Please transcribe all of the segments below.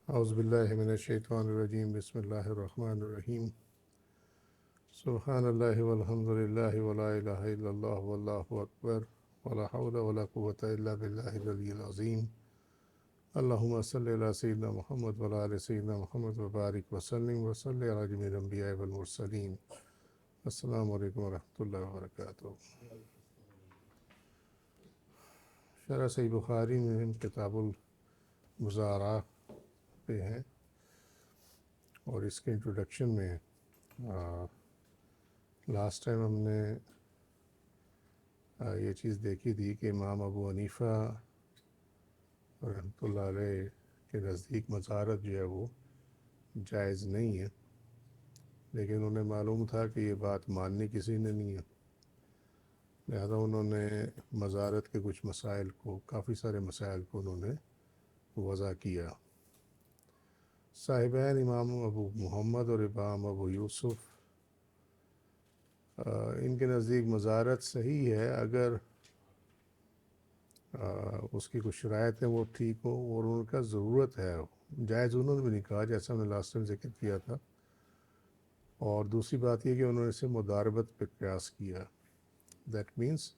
اعوذ باللہ من الشیطان الرجیم بسم اللہ الرحمن الرحیم سبحان اللہ والحمد للہ ولا الہ الا اللہ واللہ اکبر ولا حول ولا قوۃ الا باللہ العلی العظیم اللہم صلی علی سیدنا محمد وعلی آل سیدنا محمد وبارک وسلم وصلی علی جمیع الانبیاء والمرسلین۔ السلام علیکم ورحمۃ اللہ وبرکاتہ۔ شرح صحیح بخاری میں ہم کتاب المزارع پہ ہیں اور اس کے انٹروڈکشن میں لاسٹ ٹائم ہم نے یہ چیز دیکھی تھی کہ امام ابو حنیفہ رحمۃ اللہ علیہ کے نزدیک مزارت جو ہے وہ جائز نہیں ہے، لیکن انہیں معلوم تھا کہ یہ بات ماننی کسی نے نہیں ہے، لہذا انہوں نے مزارت کے کچھ مسائل کو، کافی سارے مسائل کو انہوں نے وضع کیا۔ صاحبین امام ابو محمد اور امام ابو یوسف ان کے نزدیک مزارت صحیح ہے اگر اس کی کچھ شرائط ہیں وہ ٹھیک ہو اور ان کا ضرورت ہے۔ جائز انہوں نے بھی نہیں کہا، جیسا ہم نے لاسٹ ٹائم ذکر کیا تھا، اور دوسری بات یہ کہ انہوں نے اسے مداربت پہ قیاس کیا، دیٹ مینس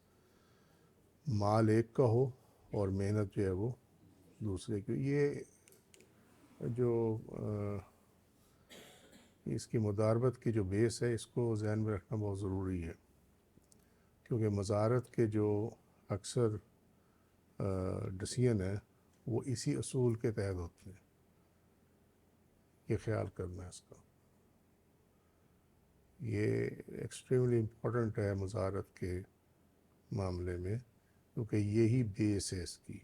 مال ایک کا ہو اور محنت جو ہے وہ دوسرے کی۔ یہ جو اس کی مداربت کی جو بیس ہے، اس کو ذہن میں رکھنا بہت ضروری ہے، کیونکہ مزارت کے جو اکثر ڈسیزن ہے وہ اسی اصول کے تحت ہوتے ہیں۔ یہ خیال کرنا ہے اس کا، یہ ایکسٹریملی امپورٹنٹ ہے مزارت کے معاملے میں، کیونکہ یہی بیس ہے اس کی،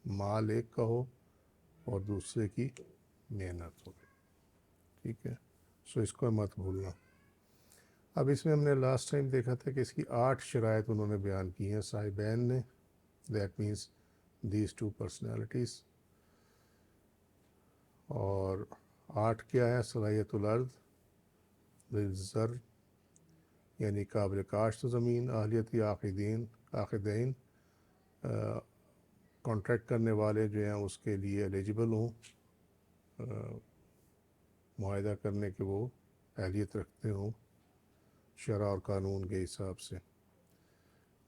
مال ایک کا ہو اور دوسرے کی محنت ہو، ٹھیک ہے؟ سو اس کو مت بھولنا۔ اب اس میں ہم نے لاسٹ ٹائم دیکھا تھا کہ اس کی 8 شرائط انہوں نے بیان کی ہیں صاحبین نے، دیٹ مینس دیز 2 پرسنالٹیز، اور 8 کیا ہے؟ صلاحیت الارض للزر، یعنی قابل کاشت زمین، اہلیت عاقدین کانٹریکٹ کرنے والے جو ہیں اس کے لیے ایلیجبل ہوں، معاہدہ کرنے کے وہ اہلیت رکھتے ہوں شرع اور قانون کے حساب سے۔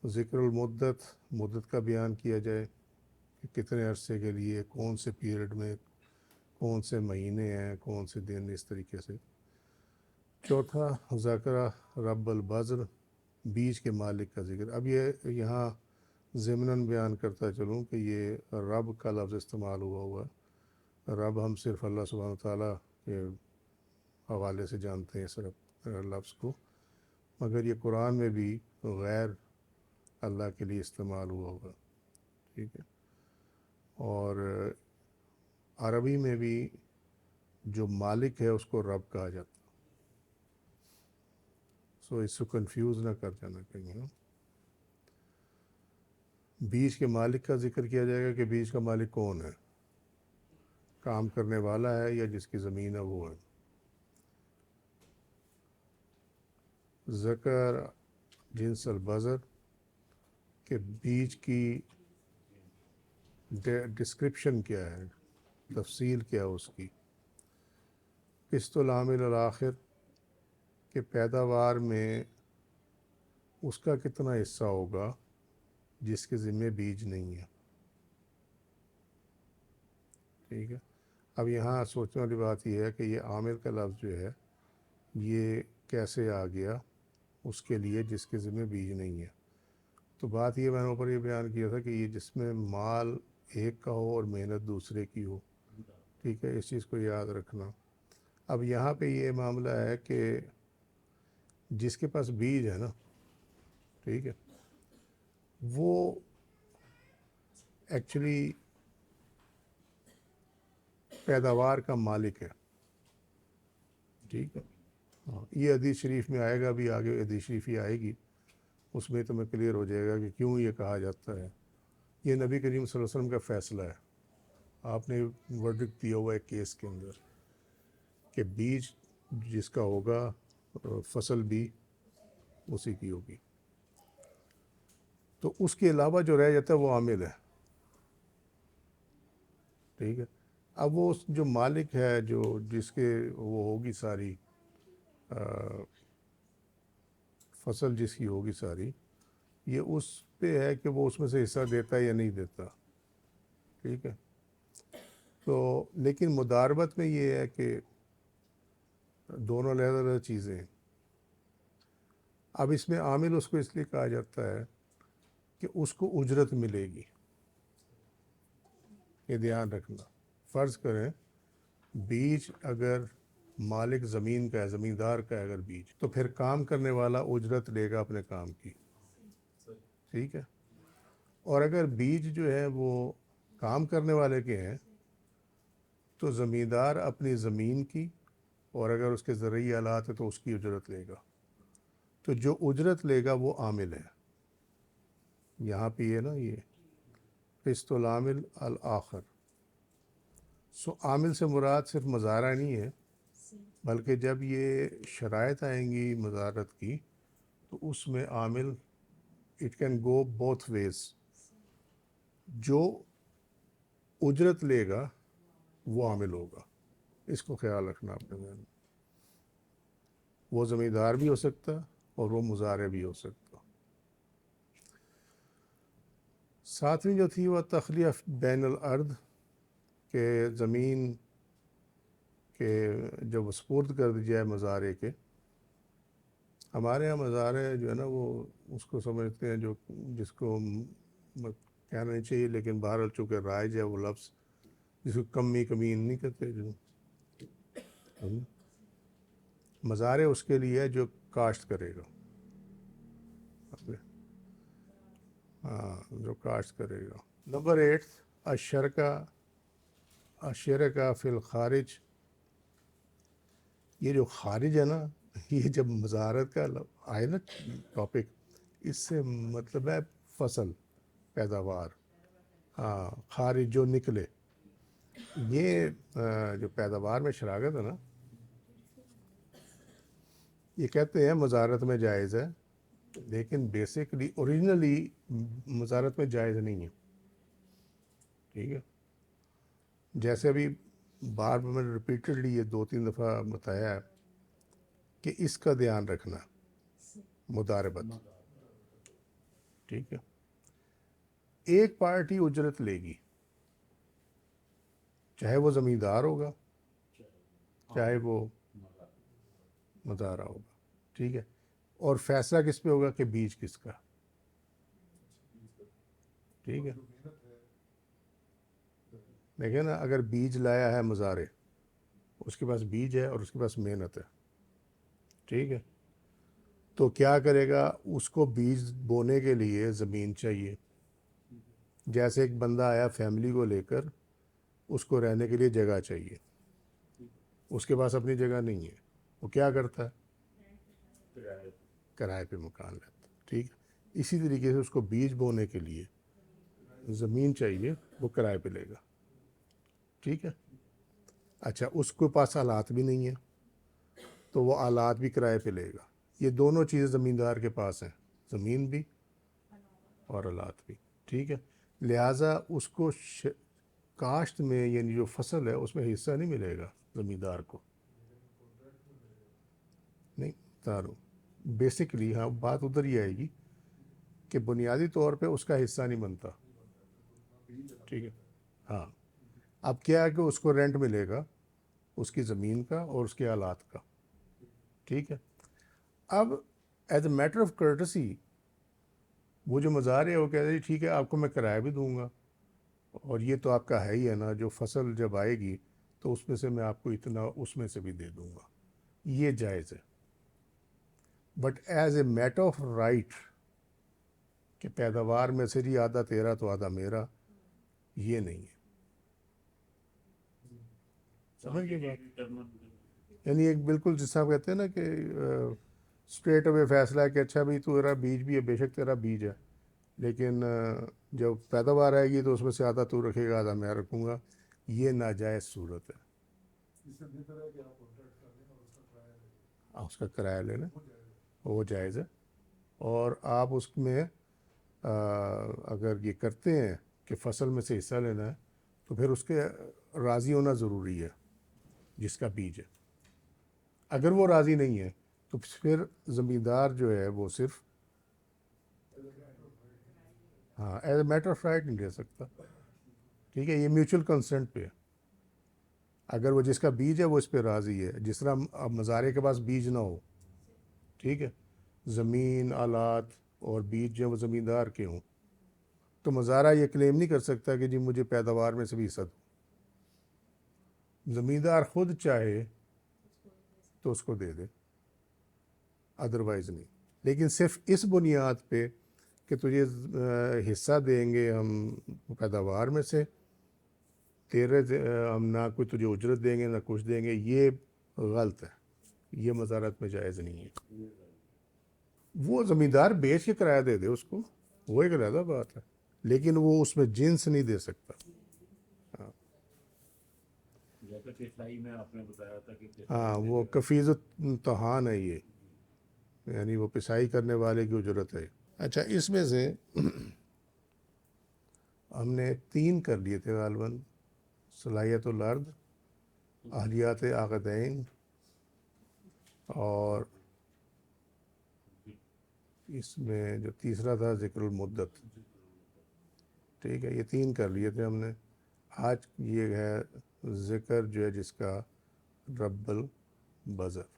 ذکر المدت، مدت کا بیان کیا جائے کہ کتنے عرصے کے لیے، کون سے پیریڈ میں، کون سے مہینے ہیں، کون سے دن، اس طریقے سے۔ چوتھا ذکر رب البذر، بیج کے مالک کا ذکر۔ اب یہ یہاں ضمناً بیان کرتا چلوں کہ یہ رب کا لفظ استعمال ہوا ہے۔ رب ہم صرف اللہ سبحانہ وتعالیٰ کے حوالے سے جانتے ہیں صرف لفظ کو، مگر یہ قرآن میں بھی غیر اللہ کے لیے استعمال ہوا ہوگا، ٹھیک ہے؟ اور عربی میں بھی جو مالک ہے اس کو رب کہا جاتا ہے، سو اس کو کنفیوز نہ کر جانا کہیں۔ بیج کے مالک کا ذکر کیا جائے گا کہ بیج کا مالک کون ہے، کام کرنے والا ہے یا جس کی زمین ہے وہ ہے۔ ذکر جنس البذر، کہ بیج کی ڈسکرپشن کیا ہے، تفصیل کیا ہے اس کی۔ قسط العامل الآخر، کہ پیداوار میں اس کا کتنا حصہ ہوگا جس کے ذمہ بیج نہیں ہے، ٹھیک ہے؟ اب یہاں سوچنے والی بات یہ ہے کہ یہ عامل کا لفظ جو ہے یہ کیسے آ گیا اس کے لیے جس کے ذمہ بیج نہیں ہے؟ تو بات یہ، میں نے اوپر یہ بیان کیا تھا کہ یہ جس میں مال ایک کا ہو اور محنت دوسرے کی ہو، ٹھیک ہے؟ اس چیز کو یاد رکھنا۔ اب یہاں پہ یہ معاملہ ہے کہ جس کے پاس بیج ہے نا، ٹھیک ہے، وہ ایکچولی پیداوار کا مالک ہے، ٹھیک ہے؟ یہ حدیث شریف میں آئے گا، بھی آگے حدیث شریف ہی آئے گی، اس میں تمہیں کلیئر ہو جائے گا کہ کیوں یہ کہا جاتا ہے۔ یہ نبی کریم صلی اللہ علیہ وسلم کا فیصلہ ہے، آپ نے ورڈکٹ دیا ہوا ہے کیس کے اندر کہ بیج جس کا ہوگا، فصل بھی اسی کی ہوگی، تو اس کے علاوہ جو رہ جاتا ہے وہ عامل ہے، ٹھیک ہے؟ اب وہ جو مالک ہے جو جس کے وہ ہوگی ساری فصل جس کی ہوگی ساری، یہ اس پہ ہے کہ وہ اس میں سے حصہ دیتا ہے یا نہیں دیتا، ٹھیک ہے. تو لیکن مداربت میں یہ ہے کہ دونوں علیحدہ علیحدہ چیزیں ہیں. اب اس میں عامل اس کو اس لیے کہا جاتا ہے کہ اس کو اجرت ملے گی. یہ دھیان رکھنا. فرض کریں بیج اگر مالک زمین کا ہے، زمیندار کا ہے اگر بیج، تو پھر کام کرنے والا اجرت لے گا اپنے کام کی، ٹھیک ہے. اور اگر بیج جو ہے وہ کام کرنے والے کے ہیں تو زمیندار اپنی زمین کی، اور اگر اس کے زرعی آلات ہیں تو اس کی اجرت لے گا. تو جو اجرت لے گا وہ عامل ہے. یہاں پہ یہ نا یہ قسط العامل الآخر. سو عامل سے مراد صرف مظاہرہ نہیں ہے، بلکہ جب یہ شرائط آئیں گی مظاہرت کی تو اس میں عامل it can go both ways. جو اجرت لے گا وہ عامل ہوگا. اس کو خیال رکھنا اپنے ذہن میں. وہ زمیندار بھی ہو سکتا اور وہ مزارع بھی ہو سکتا. ساتویں جو تھی وہ تخلیہ بین الارض، کہ زمین کے جب سپرد کر دی جائے مزارع کے. ہمارے ہاں مزارع جو ہے نا وہ اس کو سمجھتے ہیں جو جس کو کہنا نہیں چاہیے لیکن بہرحال چونکہ رائج ہے وہ لفظ، جس کو کمی کمین نہیں کرتے. جو مزارع اس کے لیے ہے جو کاشت کرے گا، ہاں جو کاشت کرے گا. نمبر 8 الشرکہ فی الخارج. یہ جو خارج ہے نا، یہ جب مزارت کا آئے نا ٹاپک، اس سے مطلب ہے فصل پیداوار. ہاں خارج جو نکلے. یہ جو پیداوار میں شراکت ہے نا، یہ کہتے ہیں مزارت میں جائز ہے، لیکن بیسکلی اوریجنلی مزارت میں جائز نہیں ہے، ٹھیک ہے. جیسے ابھی بار میں نے ریپیٹڈلی یہ 2-3 دفعہ بتایا ہے کہ اس کا دھیان رکھنا مداربت، ٹھیک ہے. ایک پارٹی اجرت لے گی، چاہے وہ زمیندار ہوگا چاہے وہ مزارع ہوگا، ٹھیک ہے. اور فیصلہ کس پہ ہوگا کہ بیج کس کا، ٹھیک ہے. دیکھیں نا، اگر بیج لایا ہے مزارع، اس کے پاس بیج ہے اور اس کے پاس محنت ہے، ٹھیک ہے. تو کیا کرے گا، اس کو بیج بونے کے لیے زمین چاہیے. جیسے ایک بندہ آیا فیملی کو لے کر، اس کو رہنے کے لیے جگہ چاہیے، اس کے پاس اپنی جگہ نہیں ہے، وہ کیا کرتا ہے، کرائے پہ مکان لیتا، ٹھیک ہے. اسی طریقے سے اس کو بیج بونے کے لیے زمین چاہیے، وہ کرائے پہ لے گا، ٹھیک ہے. اچھا اس کے پاس آلات بھی نہیں ہیں تو وہ آلات بھی کرائے پہ لے گا. یہ دونوں چیزیں زمیندار کے پاس ہیں، زمین بھی اور آلات بھی، ٹھیک ہے. لہٰذا اس کو کاشت میں یعنی جو فصل ہے اس میں حصہ نہیں ملے گا زمیندار کو، نہیں تارو. بیسکلی ہاں بات ادھر ہی آئے گی کہ بنیادی طور پہ اس کا حصہ نہیں بنتا، ٹھیک ہے. ہاں اب کیا ہے کہ اس کو رینٹ ملے گا اس کی زمین کا اور اس کے آلات کا، ٹھیک ہے. اب as a matter of courtesy وہ جو مزارع ہے وہ کہتے ہیں ٹھیک ہے آپ کو میں کرایہ بھی دوں گا، اور یہ تو آپ کا ہے ہی ہے نا، جو فصل جب آئے گی تو اس میں سے میں آپ کو اتنا اس میں سے بھی دے دوں گا. یہ جائز ہے. But as a matter of right کہ پیداوار میں سے جی آدھا تیرا تو آدھا میرا، یہ نہیں ہے. سمجھ گئے بات؟ یعنی ایک بالکل جس طرح کہتے ہیں نا کہ اسٹریٹ اوے فیصلہ ہے کہ اچھا بھائی تو تیرا بیج بھی ہے، بے شک تیرا بیج ہے، لیکن جب پیداوار آئے گی تو اس میں سے آدھا تو رکھے گا آدھا میں رکھوں گا. یہ ناجائز صورت ہے. اس کا کرایہ لینا وہ جائز ہے. اور آپ اس میں اگر یہ کرتے ہیں کہ فصل میں سے حصہ لینا ہے تو پھر اس کے راضی ہونا ضروری ہے جس کا بیج ہے. اگر وہ راضی نہیں ہے تو پھر زمیندار جو ہے وہ صرف ہاں as a matter of right نہیں دے سکتا. ٹھیک ہے, یہ میوچل کنسنٹ پہ ہے. اگر وہ جس کا بیج ہے وہ اس پہ راضی ہے, جس طرح اب مزارے کے پاس بیج نہ ہو, ٹھیک ہے, زمین آلات اور بیج جو وہ زمیندار کے ہوں, تو مزارہ یہ کلیم نہیں کر سکتا کہ جی مجھے پیداوار میں سے بھی حصہ دو. زمیندار خود چاہے تو اس کو دے دے, ادروائز نہیں. لیکن صرف اس بنیاد پہ کہ تجھے حصہ دیں گے ہم پیداوار میں سے, تیرے ہم نہ کوئی تجھے اجرت دیں گے نہ کچھ دیں گے, یہ غلط ہے, یہ مزارت میں جائز نہیں ہے. وہ زمیندار بیچ کے کرایہ دے دے اس کو, وہ ایک علیحدہ بات ہے, لیکن وہ اس میں جنس نہیں دے سکتا. ہاں وہ کفیز الطحان ہے یہ, یعنی وہ پسائی کرنے والے کی اجرت ہے. اچھا, اس میں سے ہم نے 3 کر لیے تھے غالباً, صلاحیت الارض, اہلیات عقدین, اور اس میں جو تیسرا تھا ذکر المدت. ٹھیک ہے, یہ 3 کر لیے تھے ہم نے. آج یہ ہے ذکر جو ہے جس کا رب البذر,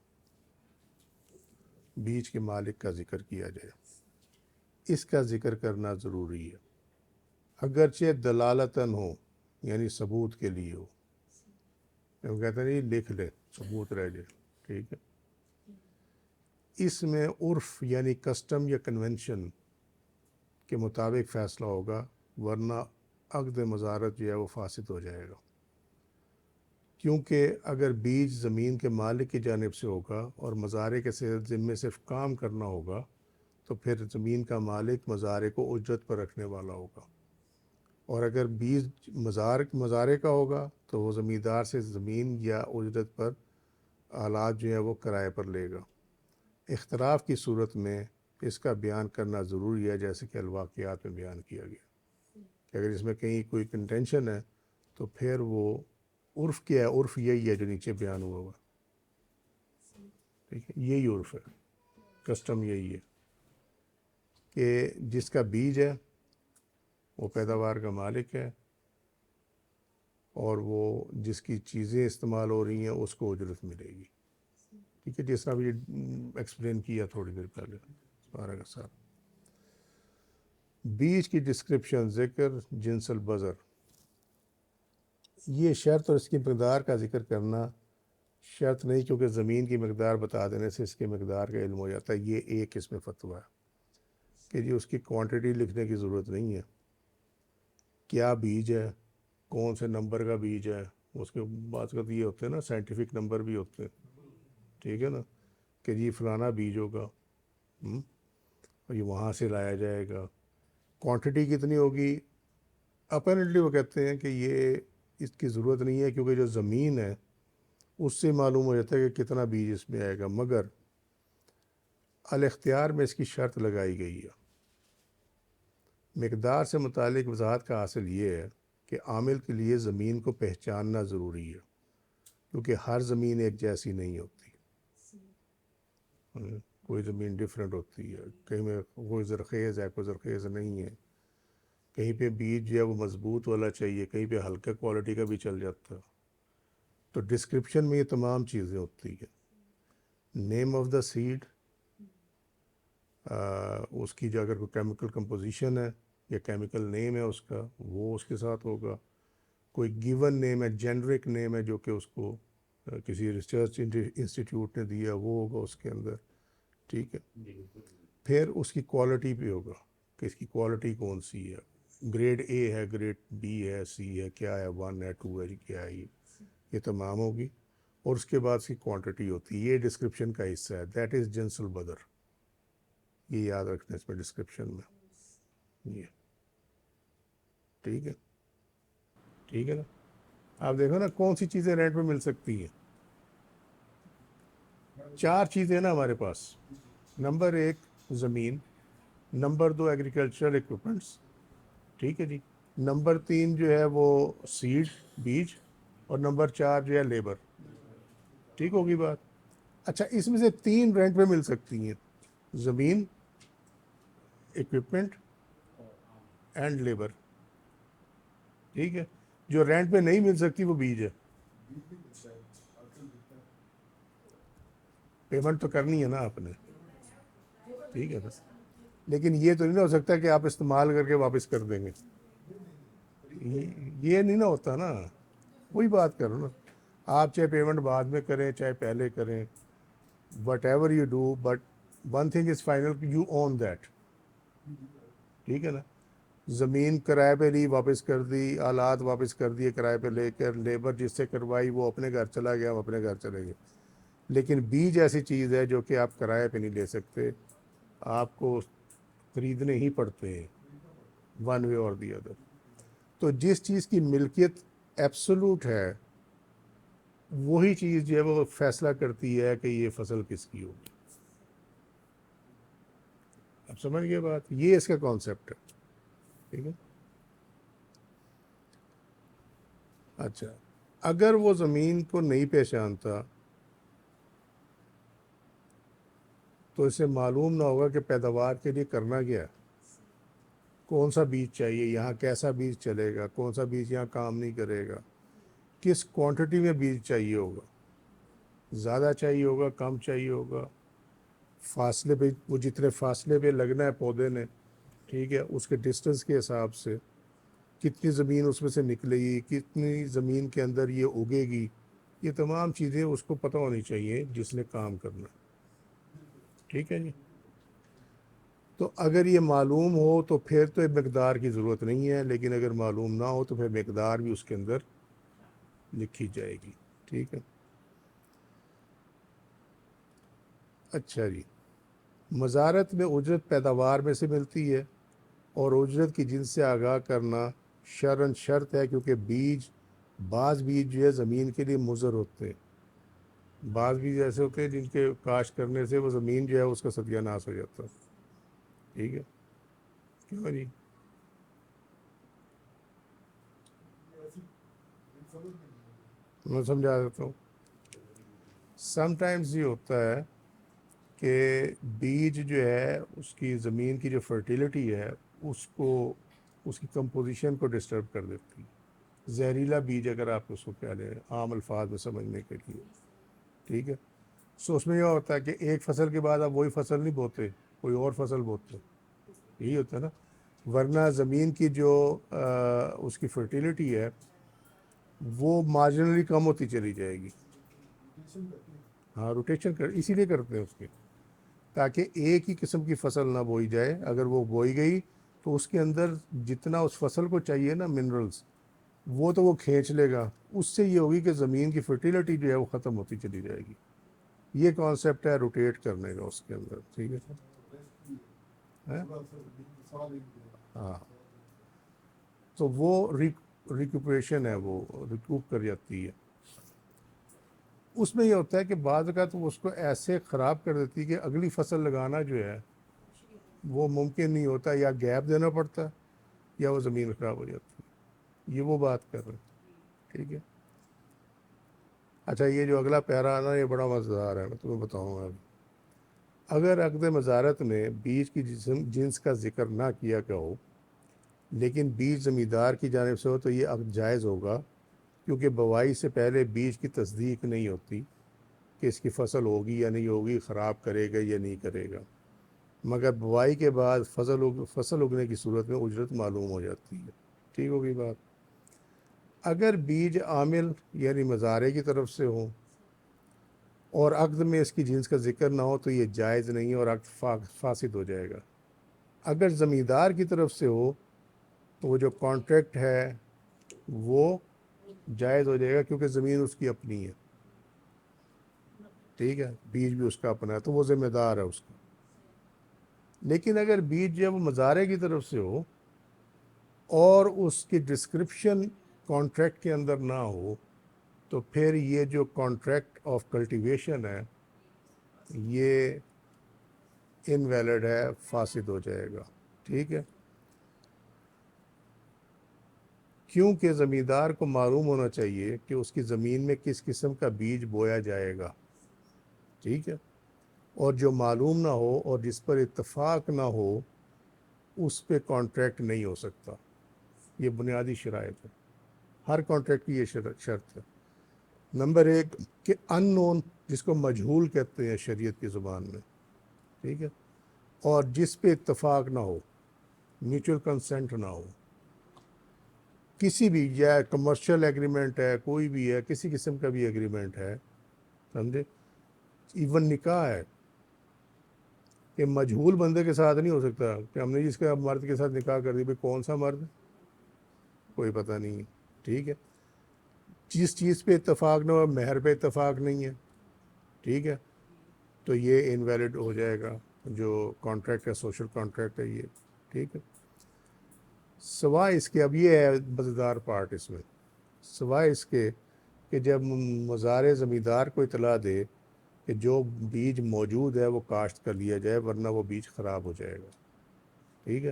بیج کے مالک کا ذکر کیا جائے. اس کا ذکر کرنا ضروری ہے, اگرچہ دلالتاً ہو, یعنی ثبوت کے لیے ہو. وہ کہتے ہیں نہیں لکھ لے ثبوت رہ جائے. ٹھیک ہے, اس میں عرف یعنی کسٹم یا کنونشن کے مطابق فیصلہ ہوگا, ورنہ عقد مزارت جو ہے وہ فاسد ہو جائے گا. کیونکہ اگر بیج زمین کے مالک کی جانب سے ہوگا اور مزارے کے ذمے صرف کام کرنا ہوگا, تو پھر زمین کا مالک مزارے کو اجرت پر رکھنے والا ہوگا. اور اگر بیج مزارے کا ہوگا تو وہ زمیندار سے زمین یا اجرت پر آلات جو ہے وہ کرائے پر لے گا. اختلاف کی صورت میں اس کا بیان کرنا ضروری ہے, جیسے کہ الواقعات میں بیان کیا گیا, کہ اگر اس میں کہیں کوئی کنٹینشن ہے تو پھر وہ عرف کیا ہے, عرف یہی ہے جو نیچے بیان ہوا ہوا. ٹھیک ہے, یہی عرف ہے, کسٹم یہی ہے کہ جس کا بیج ہے وہ پیداوار کا مالک ہے, اور وہ جس کی چیزیں استعمال ہو رہی ہیں اس کو اجرت ملے گی. ٹھیک ہے, جس طرح بھی ایکسپلین کیا تھوڑی دیر پہلے سارا کا سارا. بیج کی ڈسکرپشن, ذکر جنس البذر, یہ شرط اور اس کی مقدار کا ذکر کرنا شرط نہیں, کیونکہ زمین کی مقدار بتا دینے سے اس کی مقدار کا علم ہو جاتا ہے. یہ ایک اس میں فتویٰ ہے کہ جی اس کی کوانٹٹی لکھنے کی ضرورت نہیں ہے, کیا بیج ہے, کون سے نمبر کا بیج ہے. اس کے بعض کا یہ ہوتے ہیں نا سائنٹیفک نمبر بھی ہوتے ہیں, ٹھیک ہے نا, کہ جی فلانا بیج ہوگا, اور یہ وہاں سے لایا جائے گا. کوانٹٹی کتنی ہوگی, اپیرنٹلی وہ کہتے ہیں کہ یہ اس کی ضرورت نہیں ہے, کیونکہ جو زمین ہے اس سے معلوم ہو جاتا ہے کہ کتنا بیج اس میں آئے گا. مگر الاختیار میں اس کی شرط لگائی گئی ہے. مقدار سے متعلق وضاحت کا حاصل یہ ہے کہ عامل کے لیے زمین کو پہچاننا ضروری ہے, کیونکہ ہر زمین ایک جیسی نہیں ہوتی. کوئی زمین ڈیفرنٹ ہوتی ہے, کہیں میں کوئی زرخیز ہے, کوئی زرخیز نہیں ہے. کہیں پہ بیج جو ہے وہ مضبوط والا چاہیے, کہیں پہ ہلکا کوالٹی کا بھی چل جاتا ہے. تو ڈسکرپشن میں یہ تمام چیزیں ہوتی ہیں. نیم آف دا سیڈ, اس کی جو اگر کوئی کیمیکل کمپوزیشن ہے یا کیمیکل نیم ہے اس کا, وہ اس کے ساتھ ہوگا. کوئی گیون نیم ہے, جنرک نیم ہے جو کہ اس کو کسی ریسرچ انسٹیٹیوٹ نے دیا, وہ ہوگا اس کے اندر. ٹھیک ہے, پھر اس کی کوالٹی پہ ہوگا کہ اس کی کوالٹی کون سی ہے, گریڈ اے ہے, گریڈ بی ہے, سی ہے, کیا ہے, 1 ہے, 2 ہے, کیا ہے, یہ تمام ہوگی. اور اس کے بعد اس کی کوانٹٹی ہوتی ہے. یہ ڈسکرپشن کا حصہ ہے, دیٹ از جنس البذر. یہ یاد رکھنا اس میں ڈسکرپشن میں. یہ ٹھیک ہے, ٹھیک ہے نا. آپ دیکھو نا کون سی چیزیں رینٹ پہ مل سکتی ہیں. 4 چیزیں نا ہمارے پاس. نمبر 1 زمین, نمبر 2 ایگریکلچرل اکوپمنٹس, ٹھیک ہے جی, نمبر 3 جو ہے وہ سیڈ بیج، اور نمبر 4 جو ہے لیبر. ٹھیک ہوگی بات. اچھا اس میں سے 3 رینٹ پہ مل سکتی ہیں: زمین، اکوپمنٹ اینڈ لیبر. ٹھیک ہے. جو رینٹ پہ نہیں مل سکتی وہ بیج ہے. پیمنٹ تو کرنی ہے نا آپ نے. ٹھیک ہے بس. لیکن یہ تو نہیں نہ ہو سکتا کہ آپ استعمال کر کے واپس کر دیں گے. یہ نہیں نہ ہوتا نا. وہی بات کرو نا. آپ چاہے پیمنٹ بعد میں کریں چاہے پہلے کریں، what ever you do, but one thing is final, you own that. ٹھیک ہے نا. زمین کرائے پہ لی واپس کر دی، آلات واپس کر دیے کرائے پہ لے کر، لیبر جس سے کروائی وہ اپنے گھر چلا گیا، ہم اپنے گھر چلے گئے. لیکن بیج ایسی چیز ہے جو کہ آپ کرائے پہ نہیں لے سکتے، آپ کو خریدنے ہی پڑتے ہیں ون وے اور دی ادر. تو جس چیز کی ملکیت ایبسولوٹ ہے وہی چیز جو ہے وہ فیصلہ کرتی ہے کہ یہ فصل کس کی ہوگی. اب سمجھ گئے بات. یہ اس کا کانسیپٹ ہے. ٹھیک ہے. اچھا اگر وہ زمین کو نہیں پہچانتا تو اسے معلوم نہ ہوگا کہ پیداوار کے لیے کرنا کیا ہے، کون سا بیج چاہیے، یہاں کیسا بیج چلے گا، کون سا بیج یہاں کام نہیں کرے گا، کس کوانٹٹی میں بیج چاہیے ہوگا، زیادہ چاہیے ہوگا کم چاہیے ہوگا، فاصلے پہ وہ جتنے فاصلے پہ لگنا ہے پودے نے، ٹھیک ہے، اس کے ڈسٹنس کے حساب سے کتنی زمین اس میں سے نکلے گی، کتنی زمین کے اندر یہ اگے گی. یہ تمام چیزیں اس کو پتہ ہونی چاہیے جس نے کام کرنا. ٹھیک ہے جی. تو اگر یہ معلوم ہو تو پھر تو مقدار کی ضرورت نہیں ہے، لیکن اگر معلوم نہ ہو تو پھر مقدار بھی اس کے اندر لکھی جائے گی. ٹھیک ہے. اچھا جی. مزارت میں اجرت پیداوار میں سے ملتی ہے، اور اجرت کی جنس سے آگاہ کرنا شرعاً شرط ہے، کیونکہ بعض بیج جو ہے زمین کے لیے مضر ہوتے ہیں. بعض بیج ایسے ہوتے ہیں جن کے کاشت کرنے سے وہ زمین جو ہے اس کا ستیہ ناش ہو جاتا ہے. ٹھیک ہے. کیوں جی. میں سمجھا دیتا ہوں. سم ٹائمز یہ ہوتا ہے کہ بیج جو ہے اس کی زمین کی جو فرٹیلیٹی ہے اس کی کمپوزیشن کو ڈسٹرب کر دیتی ہے. زہریلا بیج اگر آپ اس کو کہہ لیں عام الفاظ میں سمجھنے کے لیے. ٹھیک ہے. سو اس میں یہ ہوتا ہے کہ ایک فصل کے بعد آپ وہی فصل نہیں بوتے، کوئی اور فصل بوتے. یہی ہوتا ہے نا. ورنہ زمین کی جو اس کی فرٹیلیٹی ہے وہ مارجنلی کم ہوتی چلی جائے گی. ہاں روٹیشن اسی لیے کرتے ہیں اس کے، تاکہ ایک ہی قسم کی فصل نہ بوئی جائے. اگر وہ بوئی گئی تو اس کے اندر جتنا اس فصل کو چاہیے نا منرلز، وہ تو وہ کھینچ لے گا. اس سے یہ ہوگی کہ زمین کی فرٹیلیٹی جو ہے وہ ختم ہوتی چلی جائے گی. یہ کانسیپٹ ہے روٹیٹ کرنے کا اس کے اندر. ٹھیک ہے سر. ہاں. تو وہ ریکوپریشن ہے، وہ ریکوپ کر جاتی ہے. اس میں یہ ہوتا ہے کہ بعض اوقات وہ اس کو ایسے خراب کر دیتی ہے کہ اگلی فصل لگانا جو ہے وہ ممکن نہیں ہوتا، یا گیپ دینا پڑتا ہے یا وہ زمین خراب ہو جاتی ہے. یہ وہ بات کر رہے ہیں. ٹھیک ہے. اچھا یہ جو اگلا پیرا ہے نا یہ بڑا مزیدار ہے، میں تمہیں بتاؤں گا. اگر عقد مزارت میں بیج کی جنس کا ذکر نہ کیا گیا ہو لیکن بیج زمیندار کی جانب سے ہو تو یہ عقد جائز ہوگا، کیونکہ بوائی سے پہلے بیج کی تصدیق نہیں ہوتی کہ اس کی فصل ہوگی یا نہیں ہوگی، خراب کرے گا یا نہیں کرے گا. مگر بوائی کے بعد فصل اگنے کی صورت میں اجرت معلوم ہو جاتی ہے. ٹھیک ہوگی بات. اگر بیج عامل یعنی مزارع کی طرف سے ہو اور عقد میں اس کی جنس کا ذکر نہ ہو تو یہ جائز نہیں اور عقد فاسد ہو جائے گا. اگر زمیندار کی طرف سے ہو تو وہ جو کانٹریکٹ ہے وہ جائز ہو جائے گا، کیونکہ زمین اس کی اپنی ہے. ٹھیک ہے. بیج بھی اس کا اپنا ہے تو وہ ذمہ دار ہے اس کا. لیکن اگر بیج جو ہے وہ مزارع کی طرف سے ہو اور اس کی ڈسکرپشن کانٹریکٹ کے اندر نہ ہو تو پھر یہ جو کانٹریکٹ آف کلٹیویشن ہے یہ انویلڈ ہے، فاسد ہو جائے گا. ٹھیک ہے. کیونکہ زمیندار کو معلوم ہونا چاہیے کہ اس کی زمین میں کس قسم کا بیج بویا جائے گا، ٹھیک ہے، اور جو معلوم نہ ہو اور جس پر اتفاق نہ ہو اس پہ کانٹریکٹ نہیں ہو سکتا۔ یہ بنیادی شرائط ہے، ہر کانٹریکٹ کی یہ شرط ہے۔ نمبر ایک کہ ان نون، جس کو مجہول کہتے ہیں شریعت کی زبان میں، ٹھیک ہے، اور جس پہ اتفاق نہ ہو، میوچل کنسنٹ نہ ہو، کسی بھی، یا کمرشل ایگریمنٹ ہے، کوئی بھی ہے، کسی قسم کا بھی ایگریمنٹ ہے، سمجھے، ایون نکاح ہے، کہ مجہول بندے کے ساتھ نہیں ہو سکتا کہ ہم نے جس کا مرد کے ساتھ نکاح کر دی، بھائی کون سا مرد، کوئی پتہ نہیں ہے، ٹھیک ہے، جس چیز پہ اتفاق نہ ہو، مہر پہ اتفاق نہیں ہے، ٹھیک ہے، تو یہ انویلڈ ہو جائے گا، جو کانٹریکٹ ہے، سوشل کانٹریکٹ ہے یہ، ٹھیک ہے۔ سوائے اس کے، اب یہ ہے مزیدار پارٹ اس میں، سوائے اس کے کہ جب مزارع زمیندار کو اطلاع دے کہ جو بیج موجود ہے وہ کاشت کر لیا جائے، ورنہ وہ بیج خراب ہو جائے گا، ٹھیک ہے،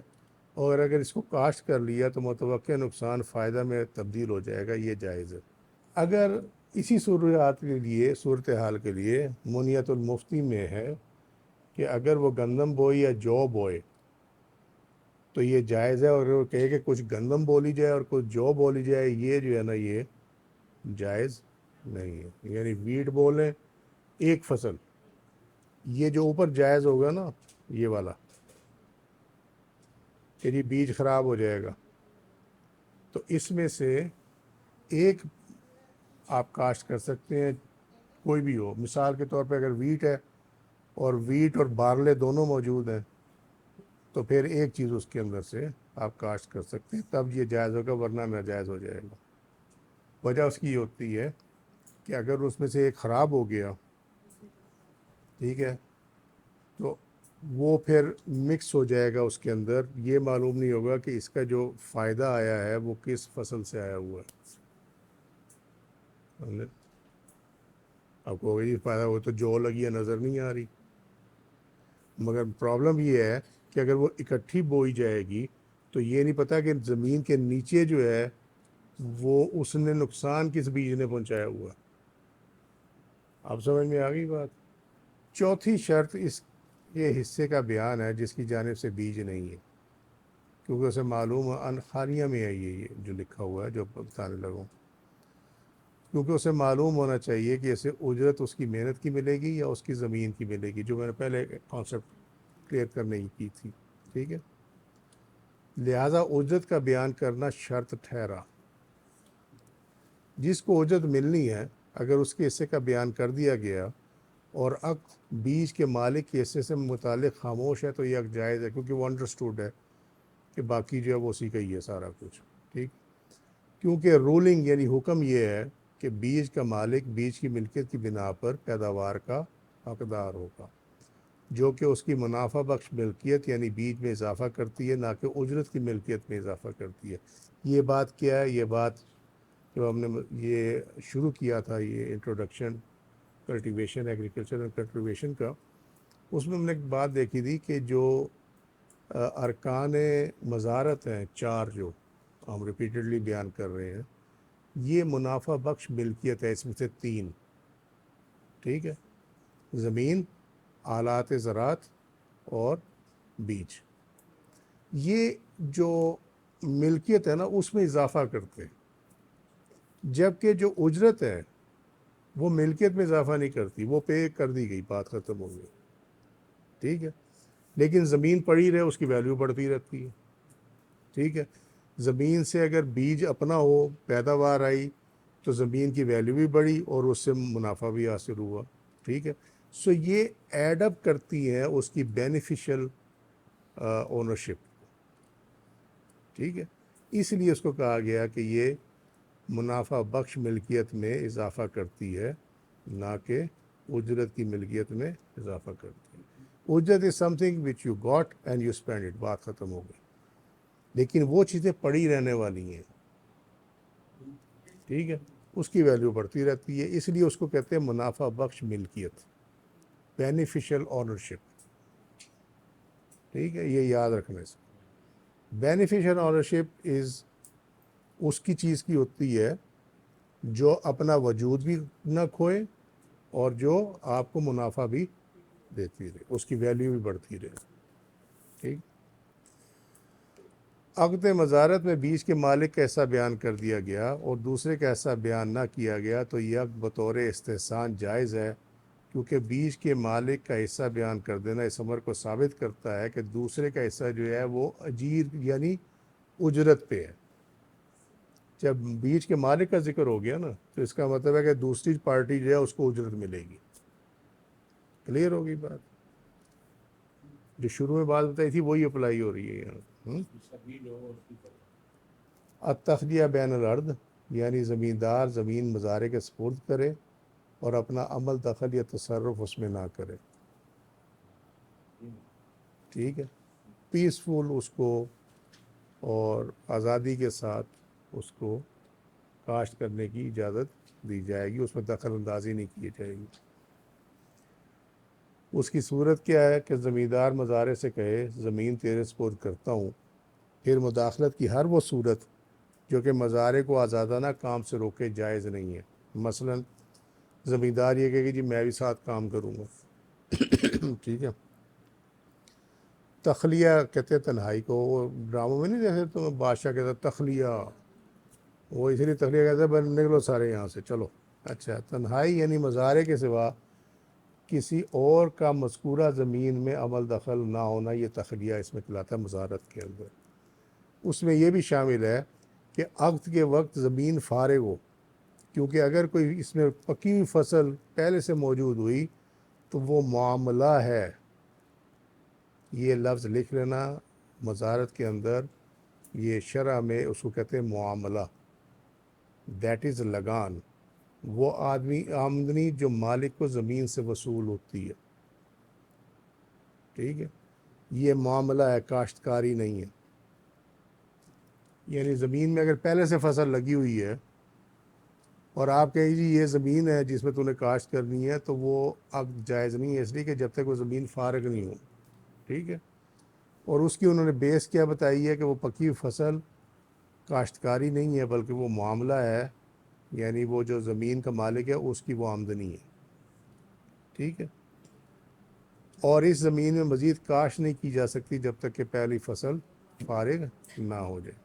اور اگر اس کو کاشت کر لیا تو متوقع نقصان فائدہ میں تبدیل ہو جائے گا، یہ جائز ہے۔ اگر اسی صورتحال کے لیے منیت المفتی میں ہے کہ اگر وہ گندم بوئی یا جو بوئے تو یہ جائز ہے، اور وہ کہے کہ کچھ گندم بولی جائے اور کچھ جو بولی جائے، یہ جو ہے نا یہ جائز نہیں ہے۔ یعنی ویٹ بولیں ایک فصل، یہ جو اوپر جائز ہوگا نا یہ والا کہ یہ بیج خراب ہو جائے گا، تو اس میں سے ایک آپ کاشت کر سکتے ہیں، کوئی بھی ہو، مثال کے طور پہ اگر ویٹ ہے اور ویٹ اور بارلے دونوں موجود ہیں تو پھر ایک چیز اس کے اندر سے آپ کاشت کر سکتے ہیں، تب یہ جائز ہوگا، ورنہ ناجائز ہو جائے گا۔ وجہ اس کی یہ ہوتی ہے کہ اگر اس میں سے ایک خراب ہو گیا، ٹھیک ہے، تو وہ پھر مکس ہو جائے گا اس کے اندر، یہ معلوم نہیں ہوگا کہ اس کا جو فائدہ آیا ہے وہ کس فصل سے آیا ہوا ہے۔ آپ کو یہ فائدہ ہو تو جو لگی ہے نظر نہیں آ رہی، مگر پرابلم یہ ہے کہ اگر وہ اکٹھی بوئی جائے گی تو یہ نہیں پتہ کہ زمین کے نیچے جو ہے وہ اس نے نقصان کس بیج نے پہنچایا ہوا۔ آپ سمجھ میں آ گئی بات؟ چوتھی شرط اس یہ حصے کا بیان ہے جس کی جانب سے بیج نہیں ہے، کیونکہ اسے معلوم خانیہ میں ہے یہ جو لکھا ہوا ہے جو بتانے لگوں، کیونکہ اسے معلوم ہونا چاہیے کہ اسے اجرت اس کی محنت کی ملے گی یا اس کی زمین کی ملے گی، جو میں نے پہلے کانسیپٹ کلیئر کرنے کی تھی، ٹھیک ہے۔ لہٰذا اجرت کا بیان کرنا شرط ٹھہرا۔ جس کو اجرت ملنی ہے اگر اس کے حصے کا بیان کر دیا گیا اور عقد بیج کے مالک کے حصے سے متعلق خاموش ہے تو یہ عقد جائز ہے، کیونکہ وہ انڈرسٹوڈ ہے کہ باقی جو ہے وہ اسی کا ہی ہے سارا کچھ، ٹھیک، کیونکہ رولنگ یعنی حکم یہ ہے کہ بیج کا مالک بیج کی ملکیت کی بنا پر پیداوار کا حقدار ہوگا، جو کہ اس کی منافع بخش ملکیت یعنی بیج میں اضافہ کرتی ہے، نہ کہ اجرت کی ملکیت میں اضافہ کرتی ہے۔ یہ بات کیا ہے؟ یہ بات جو ہم نے یہ شروع کیا تھا، یہ انٹروڈکشن کلٹیویشن، ایگریکلچر اور کلٹیویشن کا، اس میں ہم نے ایک بات دیکھی تھی کہ جو ارکان مزارت ہیں چار جو ہم ریپیٹڈلی بیان کر رہے ہیں، یہ منافع بخش ملکیت ہے، اس میں سے تین، ٹھیک ہے، زمین، آلات زراعت اور بیج، یہ جو ملکیت ہے نا اس میں اضافہ کرتے ہیں، جبکہ جو اجرت ہے وہ ملکیت میں اضافہ نہیں کرتی، وہ پے کر دی گئی، بات ختم ہو گئی، ٹھیک ہے، لیکن زمین پڑی رہے اس کی ویلیو بڑھتی رہتی ہے، ٹھیک ہے، زمین سے اگر بیج اپنا ہو، پیداوار آئی تو زمین کی ویلیو بھی بڑھی اور اس سے منافع بھی حاصل ہوا، ٹھیک ہے، سو یہ ایڈ اپ کرتی ہیں اس کی بینیفیشل اونرشپ، ٹھیک ہے، اس لیے اس کو کہا گیا کہ یہ منافع بخش ملکیت میں اضافہ کرتی ہے، نہ کہ اجرت کی ملکیت میں اضافہ کرتی ہے۔ اجرت is something which you got and you spend it, بات ختم ہو گئی، لیکن وہ چیزیں پڑی رہنے والی ہیں، ٹھیک ہے، اس کی ویلیو بڑھتی رہتی ہے، اس لیے اس کو کہتے ہیں منافع بخش ملکیت، بینیفیشل اونرشپ، ٹھیک ہے، یہ یاد رکھنے سے۔ بینیفیشل اونرشپ از اس کی چیز کی ہوتی ہے جو اپنا وجود بھی نہ کھوئے اور جو آپ کو منافع بھی دیتی رہے، اس کی ویلیو بھی بڑھتی رہے. ٹھیک. عقد مزارت میں بیچ کے مالک کا حصہ بیان کر دیا گیا اور دوسرے کا حصہ بیان نہ کیا گیا تو یہ عقد بطور استحسان جائز ہے، کیونکہ بیچ کے مالک کا حصہ بیان کر دینا اس امر کو ثابت کرتا ہے کہ دوسرے کا حصہ جو ہے وہ اجیر یعنی اجرت پہ ہے. جب بیچ کے مالک کا ذکر ہو گیا نا تو اس کا مطلب ہے کہ دوسری پارٹی جو ہے اس کو اجرت ملے گی. کلیئر ہوگی بات؟ جو شروع میں بات بتائی تھی وہی اپلائی ہو رہی ہے یہاں. التخلیہ بین الارض یعنی زمیندار زمین مزارع کے سپرد کرے اور اپنا عمل دخل یا تصرف اس میں نہ کرے. ٹھیک ہے. پیسفل اس کو اور آزادی کے ساتھ اس کو کاشت کرنے کی اجازت دی جائے گی، اس میں دخل اندازی نہیں کی جائے گی. اس کی صورت کیا ہے کہ زمیندار مزارع سے کہے زمین تیرے سپرد کرتا ہوں، پھر مداخلت کی ہر وہ صورت جو کہ مزارع کو آزادانہ کام سے روکے جائز نہیں ہے. مثلا زمیندار یہ کہے کہ جی میں بھی ساتھ کام کروں گا. ٹھیک ہے. تخلیہ کہتے ہیں تنہائی کو، وہ ڈراموں میں نہیں جیسے تو بادشاہ کہتا ہے تخلیہ، وہ اسی لیے تخلیہ کہتے ہیں بس نکلو سارے یہاں سے چلو. اچھا، تنہائی یعنی مزارع کے سوا کسی اور کا مذکورہ زمین میں عمل دخل نہ ہونا، یہ تخلیہ اس میں کہلاتا ہے مزارت کے اندر. اس میں یہ بھی شامل ہے کہ عقد کے وقت زمین فارغ ہو، کیونکہ اگر کوئی اس میں پکی ہوئی فصل پہلے سے موجود ہوئی تو وہ معاملہ ہے. یہ لفظ لکھ لینا مزارت کے اندر، یہ شرع میں اس کو کہتے ہیں معاملہ، دیٹ از لگان، وہ آمدنی جو مالک کو زمین سے وصول ہوتی ہے. ٹھیک ہے. یہ معاملہ ہے، کاشتکاری نہیں ہے. یعنی زمین میں اگر پہلے سے فصل لگی ہوئی ہے اور آپ کہیں جی یہ زمین ہے جس میں تو نے کاشت کرنی ہے، تو وہ اب جائز نہیں ہے، اس لیے کہ جب تک وہ زمین فارغ نہیں ہو. ٹھیک ہے. اور اس کی انہوں نے بیس کیا بتائی ہے کہ وہ پکی ہوئی فصل کاشتکاری نہیں ہے بلکہ وہ معاملہ ہے، یعنی وہ جو زمین کا مالک ہے اس کی وہ آمدنی ہے. ٹھیک ہے. اور اس زمین میں مزید کاشت نہیں کی جا سکتی جب تک کہ پہلی فصل فارغ نہ ہو جائے.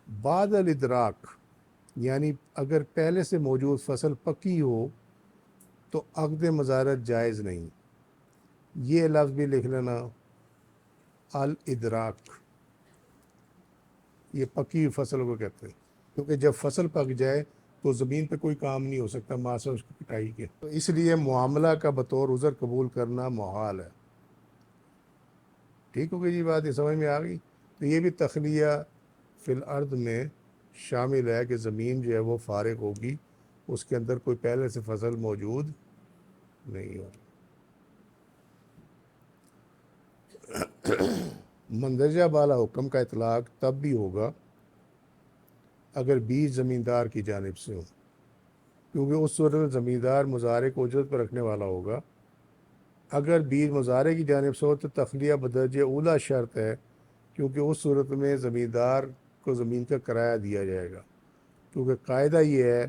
بعد الادراک یعنی اگر پہلے سے موجود فصل پکی ہو تو عقد مزارت جائز نہیں. یہ لفظ بھی لکھ لینا، الادراک، یہ پکی ہوئی فصل کو کہتے ہیں، کیونکہ جب فصل پک جائے تو زمین پہ کوئی کام نہیں ہو سکتا ماسا اس کی کٹائی کے، تو اس لیے معاملہ کا بطور عذر قبول کرنا محال ہے. ٹھیک ہو گئی جی بات، یہ سمجھ میں آ گئی. تو یہ بھی تخلیہ فی الارض میں شامل ہے کہ زمین جو ہے وہ فارغ ہوگی، اس کے اندر کوئی پہلے سے فصل موجود نہیں ہوگی. مندرجہ بالا حکم کا اطلاق تب بھی ہوگا اگر بیج زمیندار کی جانب سے ہو، کیونکہ اس صورت میں زمیندار مزارع کو اجرت پر رکھنے والا ہوگا. اگر بیج مزارع کی جانب سے ہو تو تخلیہ بدرجہ اولا شرط ہے، کیونکہ اس صورت میں زمیندار کو زمین کا کرایہ دیا جائے گا، کیونکہ قاعدہ یہ ہے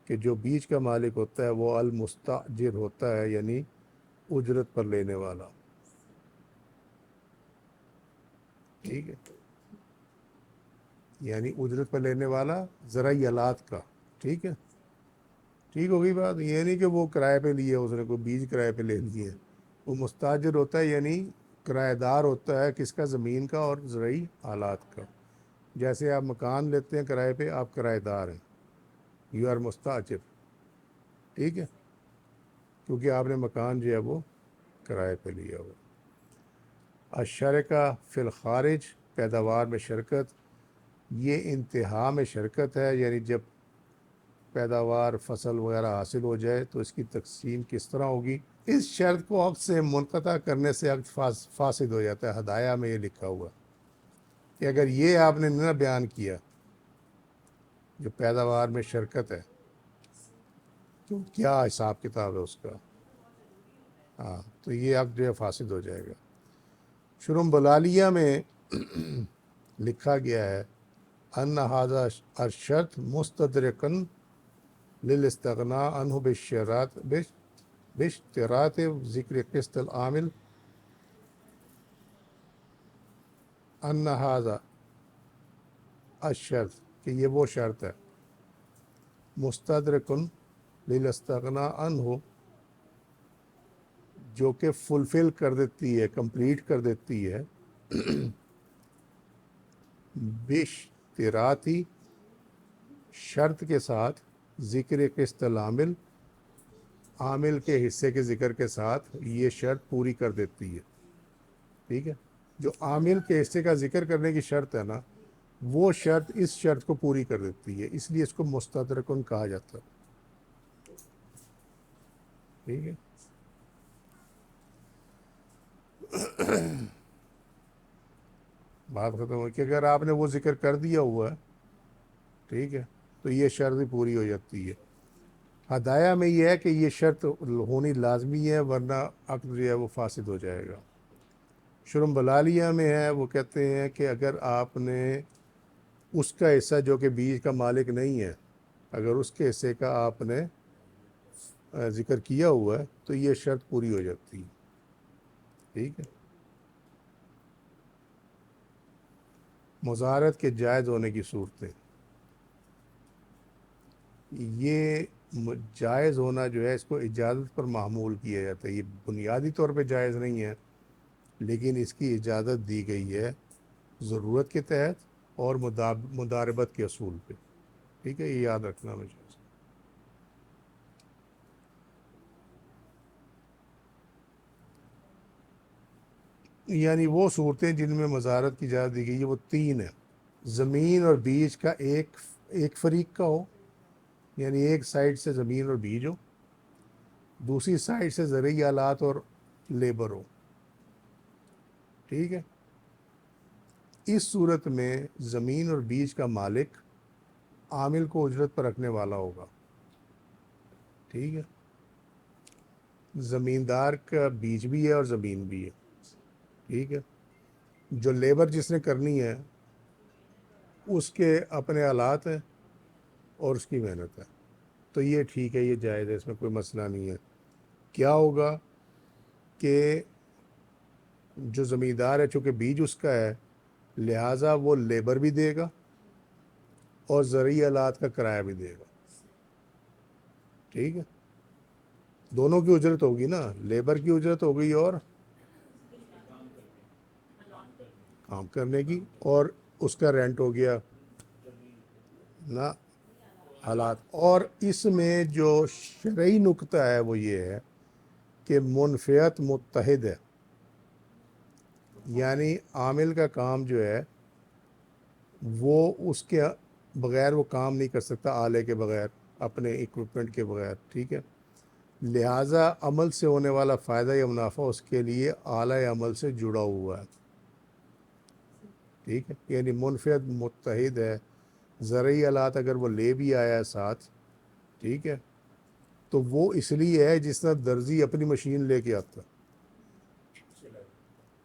کہ جو بیج کا مالک ہوتا ہے وہ المستاجر ہوتا ہے، یعنی اجرت پر لینے والا. ٹھیک ہے. یعنی اجرت پر لینے والا زرعی آلات کا. ٹھیک ہے. ٹھیک ہو گئی بات. یہ نہیں کہ وہ کرائے پہ لیے اس نے کوئی بیج کرائے پہ لے لیے، وہ مستاجر ہوتا ہے یعنی کرایہ دار ہوتا ہے کس کا؟ زمین کا اور زرعی آلات کا. جیسے آپ مکان لیتے ہیں کرائے پہ، آپ کرایہ دار ہیں، یو آر مستاجر. ٹھیک ہے. کیونکہ آپ نے مکان جو ہے وہ کرائے پہ لیا ہوا. الشرکہ فی الخارج پیداوار میں شرکت، یہ انتہا میں شرکت ہے، یعنی جب پیداوار فصل وغیرہ حاصل ہو جائے تو اس کی تقسیم کس طرح ہوگی. اس شرط کو عقد سے منقطع کرنے سے عقد فاسد ہو جاتا ہے. ہدایہ میں یہ لکھا ہوا کہ اگر یہ آپ نے نہ بیان کیا جو پیداوار میں شرکت ہے تو کیا حساب کتاب ہے اس کا، ہاں، تو یہ عقد جو ہے فاسد ہو جائے گا. شرم بلالیہ میں لکھا گیا ہے ان ھذا الشرط مستدرکن للاستغناء عنہ باشتراط ذکر قسط العامل ان ھذا الشرط کہ یہ وہ شرط ہے مستدرکن للاستغناء عنہ جو کہ فلفل کر دیتی ہے، کمپلیٹ کر دیتی ہے باشتراطی شرط کے ساتھ ذکر قسط العامل، عامل کے حصے کے ذکر کے ساتھ یہ شرط پوری کر دیتی ہے. ٹھیک ہے، جو عامل کے حصے کا ذکر کرنے کی شرط ہے نا، وہ شرط اس شرط کو پوری کر دیتی ہے، اس لیے اس کو مستدرکن کہا جاتا ہے. ٹھیک ہے، بات ختم ہو کہ اگر آپ نے وہ ذکر کر دیا ہوا ہے، ٹھیک ہے، تو یہ شرط بھی پوری ہو جاتی ہے. ہدایہ میں یہ ہے کہ یہ شرط ہونی لازمی ہے، ورنہ عقد جو ہے وہ فاسد ہو جائے گا. شرم بلالیہ میں ہے، وہ کہتے ہیں کہ اگر آپ نے اس کا حصہ جو کہ بیج کا مالک نہیں ہے، اگر اس کے حصے کا آپ نے ذکر کیا ہوا ہے تو یہ شرط پوری ہو جاتی ہے. ٹھیک ہے، مزارت کے جائز ہونے کی صورتیں، یہ جائز ہونا جو ہے اس کو اجازت پر معمول کیا جاتا ہے. یہ بنیادی طور پہ جائز نہیں ہے، لیکن اس کی اجازت دی گئی ہے ضرورت کے تحت اور مداربت کے اصول پہ. ٹھیک ہے، یہ یاد رکھنا مجھے. یعنی وہ صورتیں جن میں مزارت کی اجازت دی گئی ہے وہ تین ہیں. زمین اور بیج کا ایک فریق کا ہو، یعنی ایک سائڈ سے زمین اور بیج ہو، دوسری سائڈ سے زرعی آلات اور لیبر ہو. ٹھیک ہے، اس صورت میں زمین اور بیج کا مالک عامل کو اجرت پر رکھنے والا ہوگا. ٹھیک ہے، زمیندار کا بیج بھی ہے اور زمین بھی ہے. ٹھیک ہے، جو لیبر جس نے کرنی ہے اس کے اپنے آلات ہیں اور اس کی محنت ہے، تو یہ ٹھیک ہے، یہ جائز ہے، اس میں کوئی مسئلہ نہیں ہے. کیا ہوگا کہ جو زمیندار ہے چونکہ بیج اس کا ہے، لہٰذا وہ لیبر بھی دے گا اور زرعی آلات کا کرایہ بھی دے گا. ٹھیک ہے، دونوں کی اجرت ہوگی نا، لیبر کی اجرت ہو گئی اور کام کرنے کی، اور اس کا رینٹ ہو گیا نا حالات. اور اس میں جو شرعی نکتہ ہے وہ یہ ہے کہ منفعت متحد ہے، یعنی عامل کا کام جو ہے وہ اس کے بغیر وہ کام نہیں کر سکتا، آلے کے بغیر، اپنے ایکوپمنٹ کے بغیر. ٹھیک ہے، لہٰذا عمل سے ہونے والا فائدہ یا منافع اس کے لیے اعلی عمل سے جڑا ہوا ہے. ٹھیک ہے، یعنی منفعت متحد ہے. زرعی آلات اگر وہ لے بھی آیا ہے ساتھ، ٹھیک ہے، تو وہ اس لیے ہے جس طرح درزی اپنی مشین لے کے آتا.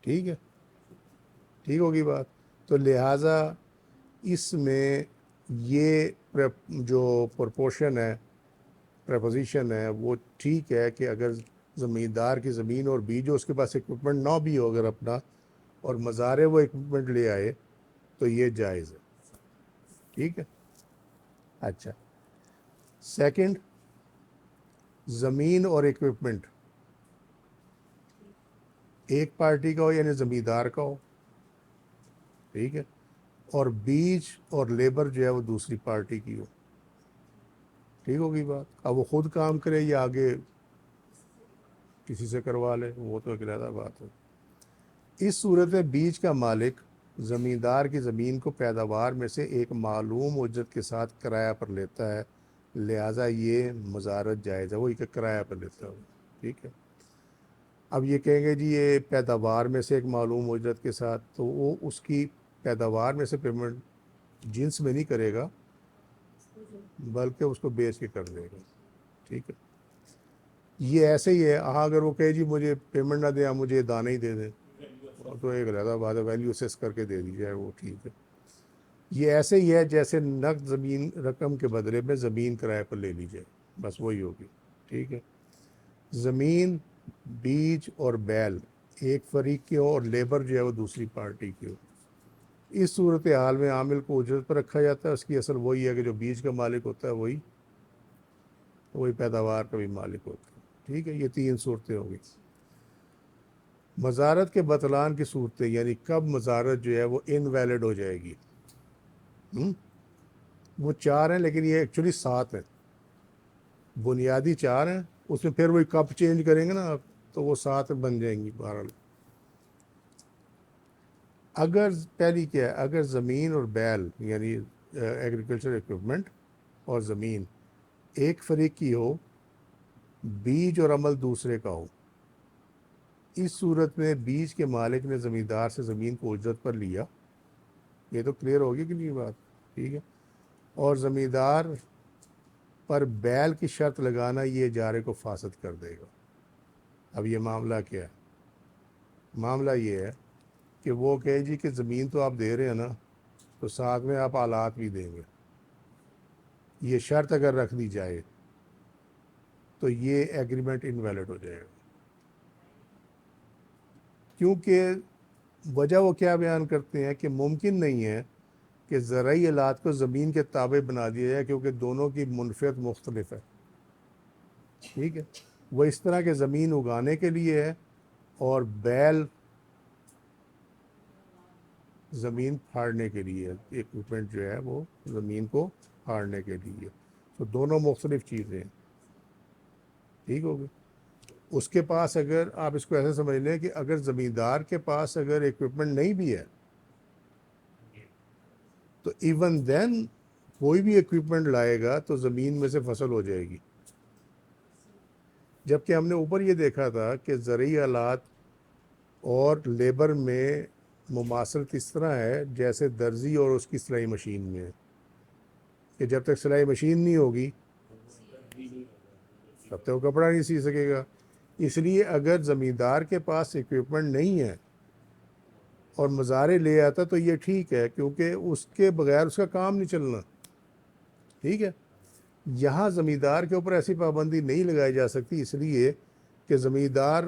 ٹھیک ہے، ٹھیک ہوگی بات. تو لہٰذا اس میں یہ جو پرپوشن ہے، پریپوزیشن ہے، وہ ٹھیک ہے کہ اگر زمیندار کی زمین اور بیج جو اس کے پاس اکوپمنٹ نہ بھی ہو اگر اپنا، اور مزارے وہ اکوپمنٹ لے آئے تو یہ جائز ہے. ٹھیک ہے، اچھا. سیکنڈ، زمین اور اکوپمنٹ ایک پارٹی کا ہو، یعنی زمیندار کا ہو. ٹھیک ہے، اور بیج اور لیبر جو ہے وہ دوسری پارٹی کی ہو. ٹھیک ہوگی بات. اب وہ خود کام کرے یا آگے کسی سے کروا لے، وہ تو ایک علیحدہ بات ہے. اس صورت میں بیج کا مالک زمیندار کی زمین کو پیداوار میں سے ایک معلوم اجرت کے ساتھ کرایہ پر لیتا ہے، لہٰذا یہ مزارت جائز ہے. وہی کہ کرایہ پر لیتا ہے. ٹھیک ہے، اب یہ کہیں گے جی یہ پیداوار میں سے ایک معلوم اجرت کے ساتھ، تو وہ اس کی پیداوار میں سے پیمنٹ جنس میں نہیں کرے گا بلکہ اس کو بیچ کے کر دے گا. ٹھیک ہے، یہ ایسے ہی ہے. اگر وہ کہے جی مجھے پیمنٹ نہ دیں، آپ مجھے دانے ہی دے دیں، تو ایک علیحدہ بات ہے، ویلیو اسیس کر کے دے دی جائے، وہ ٹھیک ہے. یہ ایسے ہی ہے جیسے نقد زمین رقم کے بدلے میں زمین کرائے پر لے لی جائے، بس وہی ہوگی. ٹھیک ہے. زمین، بیج اور بیل ایک فریق کے ہو اور لیبر جو ہے وہ دوسری پارٹی کی ہو. اس صورتحال میں عامل کو اجرت پر رکھا جاتا ہے. اس کی اصل وہی ہے کہ جو بیج کا مالک ہوتا ہے وہی پیداوار کا بھی مالک ہوتا ہے. ٹھیک ہے. یہ 3 صورتیں ہو گئی. مزارت کے بطلان کی صورتیں، یعنی کب مزارت جو ہے وہ انویلڈ ہو جائے گی. وہ 4 ہیں لیکن یہ ایکچولی 7 ہیں. بنیادی 4 ہیں، اس میں پھر وہی کب چینج کریں گے نا آپ تو وہ 7 بن جائیں گی بہرحال. اگر پہلی کیا ہے، اگر زمین اور بیل یعنی ایگریکلچر اکوپمنٹ اور زمین ایک فریق کی ہو، بیج اور عمل دوسرے کا ہو. اس صورت میں بیج کے مالک نے زمیندار سے زمین کو اجرت پر لیا. یہ تو کلیئر ہوگی کہ نہیں بات. ٹھیک ہے. اور زمیندار پر بیل کی شرط لگانا یہ اجارے کو فاسد کر دے گا. اب یہ معاملہ کیا ہے؟ معاملہ یہ ہے کہ وہ کہے جی کہ زمین تو آپ دے رہے ہیں نا، تو ساتھ میں آپ آلات بھی دیں گے. یہ شرط اگر رکھ دی جائے تو یہ ایگریمنٹ انویلڈ ہو جائے گا. کیونکہ وجہ وہ کیا بیان کرتے ہیں کہ ممکن نہیں ہے کہ زرعی آلات کو زمین کے تابع بنا دیا جائے، کیونکہ دونوں کی منفعت مختلف ہے. ٹھیک ہے. وہ اس طرح کے زمین اگانے کے لیے ہے اور بیل زمین پھاڑنے کے لیے. اکوپمنٹ جو ہے وہ زمین کو پھاڑنے کے لیے. تو دونوں مختلف چیزیں ہیں. ٹھیک ہوگی. اس کے پاس اگر آپ اس کو ایسے سمجھ لیں کہ اگر زمیندار کے پاس اگر اکوپمنٹ نہیں بھی ہے تو ایون دین کوئی بھی اکوپمنٹ لائے گا تو زمین میں سے فصل ہو جائے گی. جبکہ ہم نے اوپر یہ دیکھا تھا کہ زرعی آلات اور لیبر میں مماثلت اس طرح ہے جیسے درزی اور اس کی سلائی مشین میں ہے، کہ جب تک سلائی مشین نہیں ہوگی تب تک وہ کپڑا نہیں سی سکے گا. اس لیے اگر زمیندار کے پاس اکوپمنٹ نہیں ہے اور مزارے لے آتا تو یہ ٹھیک ہے، کیونکہ اس کے بغیر اس کا کام نہیں چلنا. ٹھیک ہے. یہاں زمیندار کے اوپر ایسی پابندی نہیں لگائی جا سکتی، اس لیے کہ زمیندار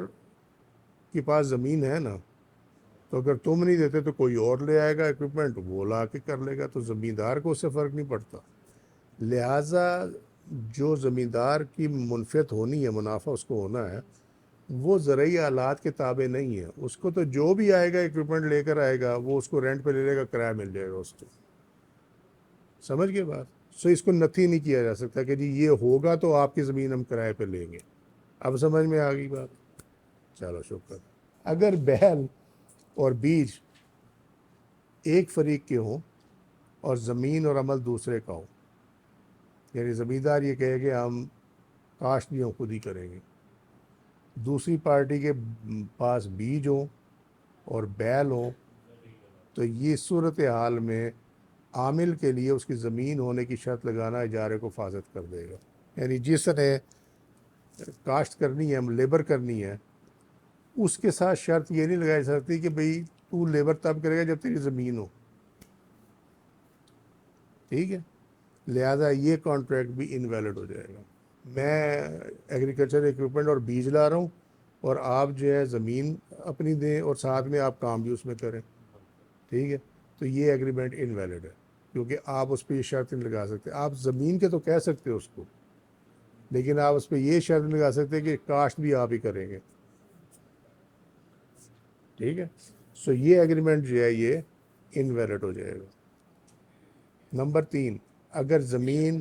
کے پاس زمین ہے نا، تو اگر تم نہیں دیتے تو کوئی اور لے آئے گا اکوپمنٹ، وہ لا کے کر لے گا، تو زمیندار کو اس سے فرق نہیں پڑتا. لہٰذا جو زمیندار کی منفعت ہونی ہے، منافع اس کو ہونا ہے، وہ زرعی آلات کے تابع نہیں ہے. اس کو تو جو بھی آئے گا اکوپمنٹ لے کر آئے گا وہ اس کو رینٹ پہ لے لے گا، کرایہ مل جائے گا اس کو. سمجھ گئے بات. سو اس کو نفی نہیں کیا جا سکتا کہ جی یہ ہوگا تو آپ کی زمین ہم کرائے پہ لیں گے. اب سمجھ میں آ گئی بات. چلو شکر. اگر بیل اور بیج ایک فریق کے ہوں اور زمین اور عمل دوسرے کا ہو، یعنی زمیندار یہ کہے کہ ہم کاشت بھی ہم خود ہی کریں گے، دوسری پارٹی کے پاس بیج ہوں اور بیل ہوں، تو یہ صورتحال میں عامل کے لیے اس کی زمین ہونے کی شرط لگانا اجارے کو فاسد کر دے گا. یعنی جس نے کاشت کرنی ہے، لیبر کرنی ہے، اس کے ساتھ شرط یہ نہیں لگائی سکتی کہ بھئی تو لیبر تب کرے گا جب تیری زمین ہو. ٹھیک ہے. لہذا یہ کانٹریکٹ بھی انویلڈ ہو جائے گا. میں ایگریکلچر اکوپمنٹ اور بیج لا رہا ہوں اور آپ جو ہے زمین اپنی دیں اور ساتھ میں آپ کام بھی اس میں کریں. ٹھیک ہے. تو یہ ایگریمنٹ انویلڈ ہے، کیونکہ آپ اس پہ یہ شرط نہیں لگا سکتے. آپ زمین کے تو کہہ سکتے ہو اس کو، لیکن آپ اس پہ یہ شرط نہیں لگا سکتے کہ کاشت بھی آپ ہی کریں گے. ٹھیک ہے. سو یہ ایگریمنٹ جو ہے یہ انویلڈ ہو جائے گا. نمبر 3، اگر زمین،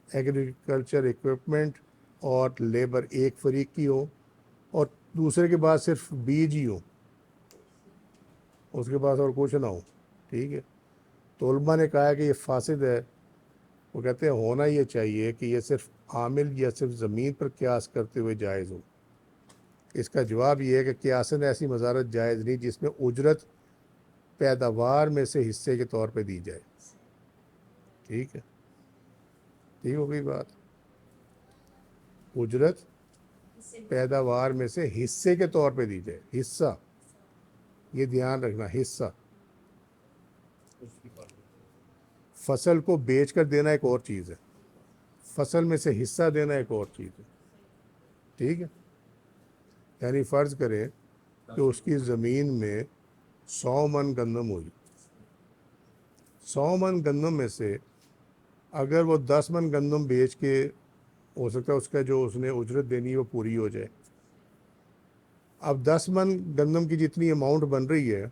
ایگریکلچر اکوپمنٹ اور لیبر ایک فریق کی ہو اور دوسرے کے پاس صرف بیج ہی ہو، اس کے پاس اور کچھ نہ ہو. ٹھیک ہے. تو علماء نے کہا کہ یہ فاسد ہے. وہ کہتے ہیں ہونا یہ چاہیے کہ یہ صرف عامل یا صرف زمین پر قیاس کرتے ہوئے جائز ہو. اس کا جواب یہ ہے کہ قیاساً ایسی مزارت جائز نہیں جس میں اجرت پیداوار میں سے حصے کے طور پہ دی جائے. ٹھیک ہے. ٹھیک ہو گئی بات. اجرت پیداوار میں سے حصے کے طور پہ دی جائے. حصہ، یہ دھیان رکھنا، حصہ. فصل کو بیچ کر دینا ایک اور چیز ہے، فصل میں سے حصہ دینا ایک اور چیز ہے، ٹھیک ہے؟ یعنی فرض کریں کہ اس کی زمین میں 100 من گندم ہوئی، 100 من گندم میں سے اگر وہ 10 من گندم بیچ کے، ہو سکتا ہے اس کا جو اس نے اجرت دینی ہے وہ پوری ہو جائے. اب 10 من گندم کی جتنی اماؤنٹ بن رہی ہے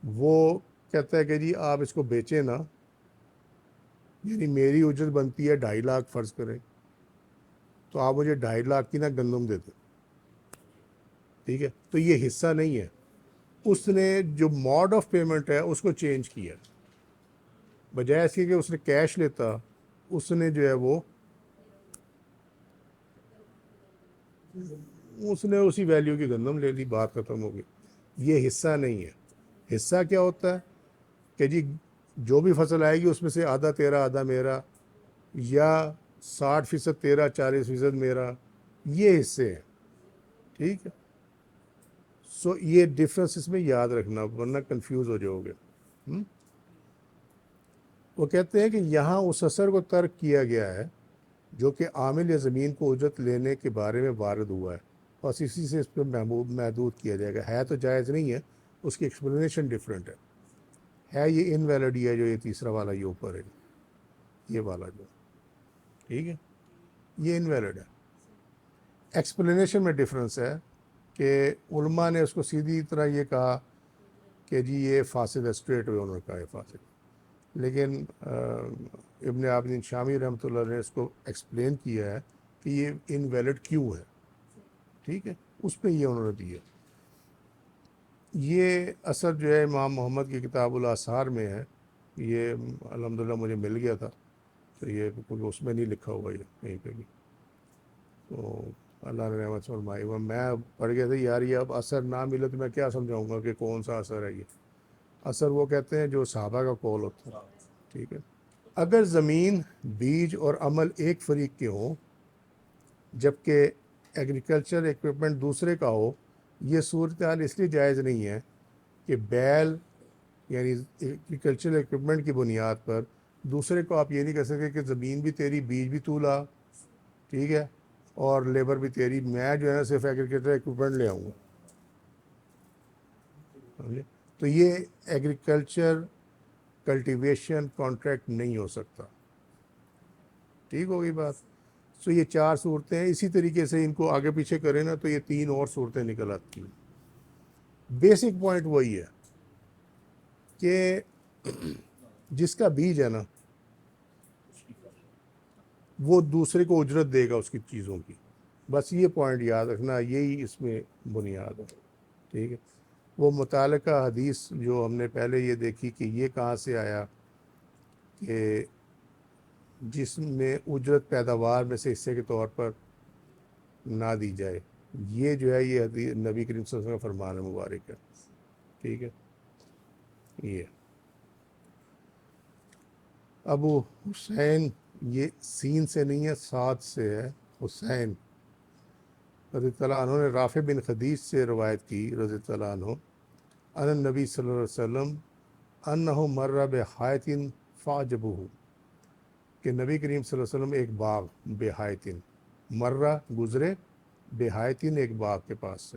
وہ کہتا ہے کہ جی آپ اس کو بیچیں نا، یعنی میری اجرت بنتی ہے 2.5 لاکھ فرض کریں، تو آپ مجھے 2.5 لاکھ کی نا گندم دے دیں، ٹھیک ہے؟ تو یہ حصہ نہیں ہے، اس نے جو موڈ آف پیمنٹ ہے اس کو چینج کیا، بجائے اس کے کہ اس نے کیش لیتا، اس نے جو ہے وہ اس نے اسی ویلیو کی گندم لے لی، بات ختم ہو گئی. یہ حصہ نہیں ہے. حصہ کیا ہوتا ہے کہ جی جو بھی فصل آئے گی اس میں سے آدھا تیرا آدھا میرا، یا 60% تیرا 40% میرا، یہ حصے ہیں، ٹھیک ہے؟ سو یہ ڈفرینس اس میں یاد رکھنا ورنہ کنفیوز ہو جاؤ گے. وہ کہتے ہیں کہ یہاں اس اثر کو ترک کیا گیا ہے جو کہ عامل یا زمین کو اجرت لینے کے بارے میں وارد ہوا ہے، بس اسی سے اس پہ محدود کیا جائے گا. ہے تو جائز نہیں ہے، اس کی ایکسپلینیشن ڈفرینٹ ہے یہ انویلڈ ہی ہے جو یہ تیسرا والا یہ اوپر ہے، یہ والا جو، ٹھیک ہے، یہ انویلڈ ہے. ایکسپلینیشن میں ڈفرینس ہے کہ علماء نے اس کو سیدھی طرح یہ کہا کہ جی یہ فاسد ہے، اسٹریٹ وے انہوں نے کہا یہ فاسد، لیکن ابن عابدین شامی رحمۃ اللہ نے اس کو ایکسپلین کیا ہے کہ یہ انویلڈ کیوں ہے، ٹھیک ہے؟ اس پہ یہ انہوں نے دیا. یہ اثر جو ہے امام محمد کی کتاب الاثار میں ہے، یہ الحمدللہ مجھے مل گیا تھا، تو یہ کیونکہ اس میں نہیں لکھا ہوا یہ کہیں پہ بھی، تو اللہ نے رحمت فرمائی. وہ میں پڑھ گیا تھا یار یہ اب اثر نہ ملے تو میں کیا سمجھاؤں گا کہ کون سا اثر ہے. یہ اثر وہ کہتے ہیں جو صحابہ کا قول ہوتا ہے، ٹھیک ہے؟ اگر زمین، بیج اور عمل ایک فریق کے ہوں جبکہ ایگریکلچر ایکوپمنٹ دوسرے کا ہو، یہ صورتحال اس لیے جائز نہیں ہے کہ بیل یعنی ایگریکلچر ایکوپمنٹ کی بنیاد پر دوسرے کو آپ یہ نہیں کہہ سکتے کہ زمین بھی تیری، بیج بھی تو لا، ٹھیک ہے، اور لیبر بھی تیری، میں جو ہے نا صرف ایگریکلچر ایکوپمنٹ لے آؤں گا. تو یہ ایگریکلچر کلٹیویشن کانٹریکٹ نہیں ہو سکتا، ٹھیک ہوگی بات؟ سو یہ 4 صورتیں ہیں. اسی طریقے سے ان کو آگے پیچھے کریں نا تو یہ 3 اور صورتیں نکل آتی ہیں. بیسک پوائنٹ وہی ہے کہ جس کا بیج ہے نا وہ دوسرے کو اجرت دے گا اس کی چیزوں کی، بس یہ پوائنٹ یاد رکھنا، یہی اس میں بنیاد ہے، ٹھیک ہے؟ وہ متعلقہ حدیث جو ہم نے پہلے یہ دیکھی کہ یہ کہاں سے آیا کہ جس میں اجرت پیداوار میں سے حصے کے طور پر نہ دی جائے، یہ جو ہے یہ حدیث نبی کریم صلی اللہ علیہ وسلم کا فرمان مبارک ہے، ٹھیک ہے؟ یہ ابو حسین، یہ سین سے نہیں ہے، صاد سے ہے، حسین رضی اللہ عنہ نے رافع بن خدیج سے روایت کی رضی اللہ عنہ ان النبی صلی اللہ علیہ وسلم انہ مر بحائط فاعجبہ، کہ نبی کریم صلی اللہ علیہ وسلم ایک باغ، بحائطن، مرہ گزرے، بحائطن ایک باغ کے پاس سے،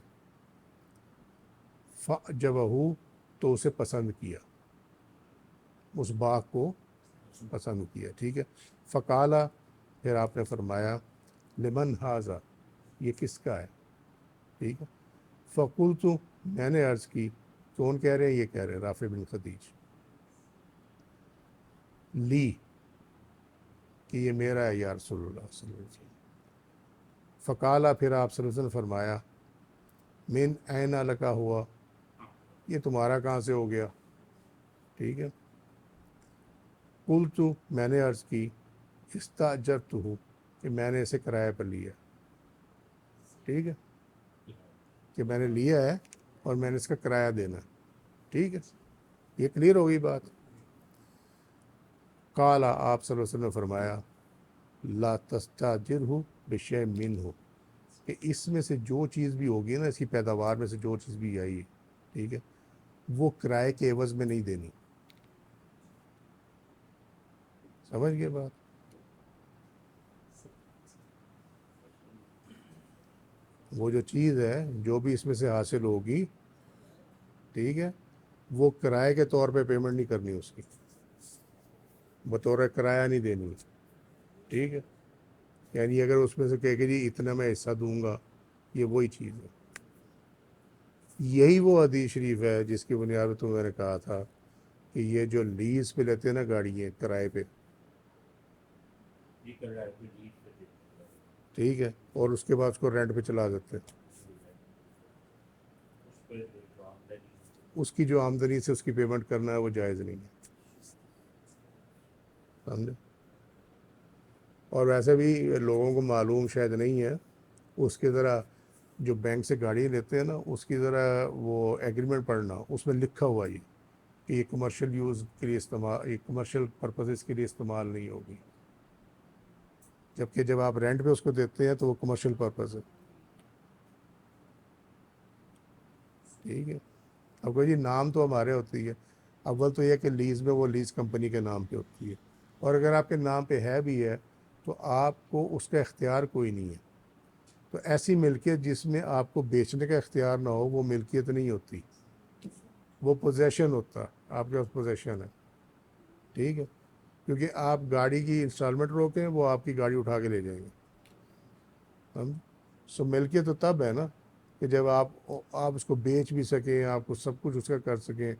فاعجبہ تو اسے پسند کیا، اس باغ کو پسند کیا، ٹھیک ہے؟ فقالا پھر آپ نے فرمایا لمن ھذا، یہ کس کا ہے، ٹھیک ہے؟ فقلت، میں نے عرض کی، کون کہہ رہے ہیں؟ یہ کہہ رہے ہیں رافع بن خدیج، لی، کہ یہ میرا ہے یا رسول اللہ صلی اللہ علیہ وسلم. فقالا پھر آپ صلی اللہ علیہ وسلم فرمایا من این لکا ہوا، یہ تمہارا کہاں سے ہو گیا، ٹھیک ہے؟ قلت، میں نے عرض کی، استاجرتہ، کہ میں نے اسے کرایہ پر لیا، ٹھیک ہے، کہ میں نے لیا ہے اور میں نے اس کا کرایہ دینا، ٹھیک ہے؟ یہ کلیئر ہوگی بات. قال، آپ صلی اللہ علیہ وسلم نے فرمایا لا تستاجرہ بشیء منہ، کہ اس میں سے جو چیز بھی ہوگی نا، اس کی پیداوار میں سے جو چیز بھی آئی، ٹھیک ہے، وہ کرائے کے عوض میں نہیں دینی، سمجھ گئے بات؟ وہ جو چیز ہے جو بھی اس میں سے حاصل ہوگی، ٹھیک ہے، وہ کرائے کے طور پہ پیمنٹ نہیں کرنی اس کی، بطور کرایہ نہیں دینی، ٹھیک ہے؟ یعنی اگر اس میں سے کہے کہ جی اتنا میں حصہ دوں گا، یہ وہی چیز ہے۔ یہی وہ حدیث شریف ہے جس کی بنیاد پہ میں نے کہا تھا کہ یہ جو لیز پہ لیتے ہیں نا گاڑیاں کرائے پہ، ٹھیک ہے، اور اس کے بعد اس کو رینٹ پہ چلا دیتے ہیں، اس کی جو آمدنی سے اس کی پیمنٹ کرنا ہے وہ جائز نہیں ہے، سمجھے؟ اور ویسے بھی لوگوں کو معلوم شاید نہیں ہے، اس کی ذرا جو بینک سے گاڑی لیتے ہیں نا اس کی ذرا وہ ایگریمنٹ پڑھنا، اس میں لکھا ہوا یہ کہ یہ کمرشل یوز کے لیے استعمال، یہ کمرشل پرپزز کے لیے استعمال نہیں ہوگی، جبکہ جب آپ رینٹ پہ اس کو دیتے ہیں تو وہ کمرشل پرپز ہے، ٹھیک ہے؟ اب کوئی جی نام تو ہمارے ہوتی ہے، اول تو یہ کہ لیز میں وہ لیز کمپنی کے نام پہ ہوتی ہے، اور اگر آپ کے نام پہ ہے بھی ہے تو آپ کو اس کا اختیار کوئی نہیں ہے، تو ایسی ملکیت جس میں آپ کو بیچنے کا اختیار نہ ہو وہ ملکیت نہیں ہوتی، وہ پوزیشن ہوتا، آپ کے پاس پوزیشن ہے، ٹھیک ہے؟ کیونکہ آپ گاڑی کی انسٹالمنٹ روکیں وہ آپ کی گاڑی اٹھا کے لے جائیں گے، ہم سو ملکیت تو تب ہے نا کہ جب آپ اس کو بیچ بھی سکیں، آپ کو سب کچھ اس کا کر سکیں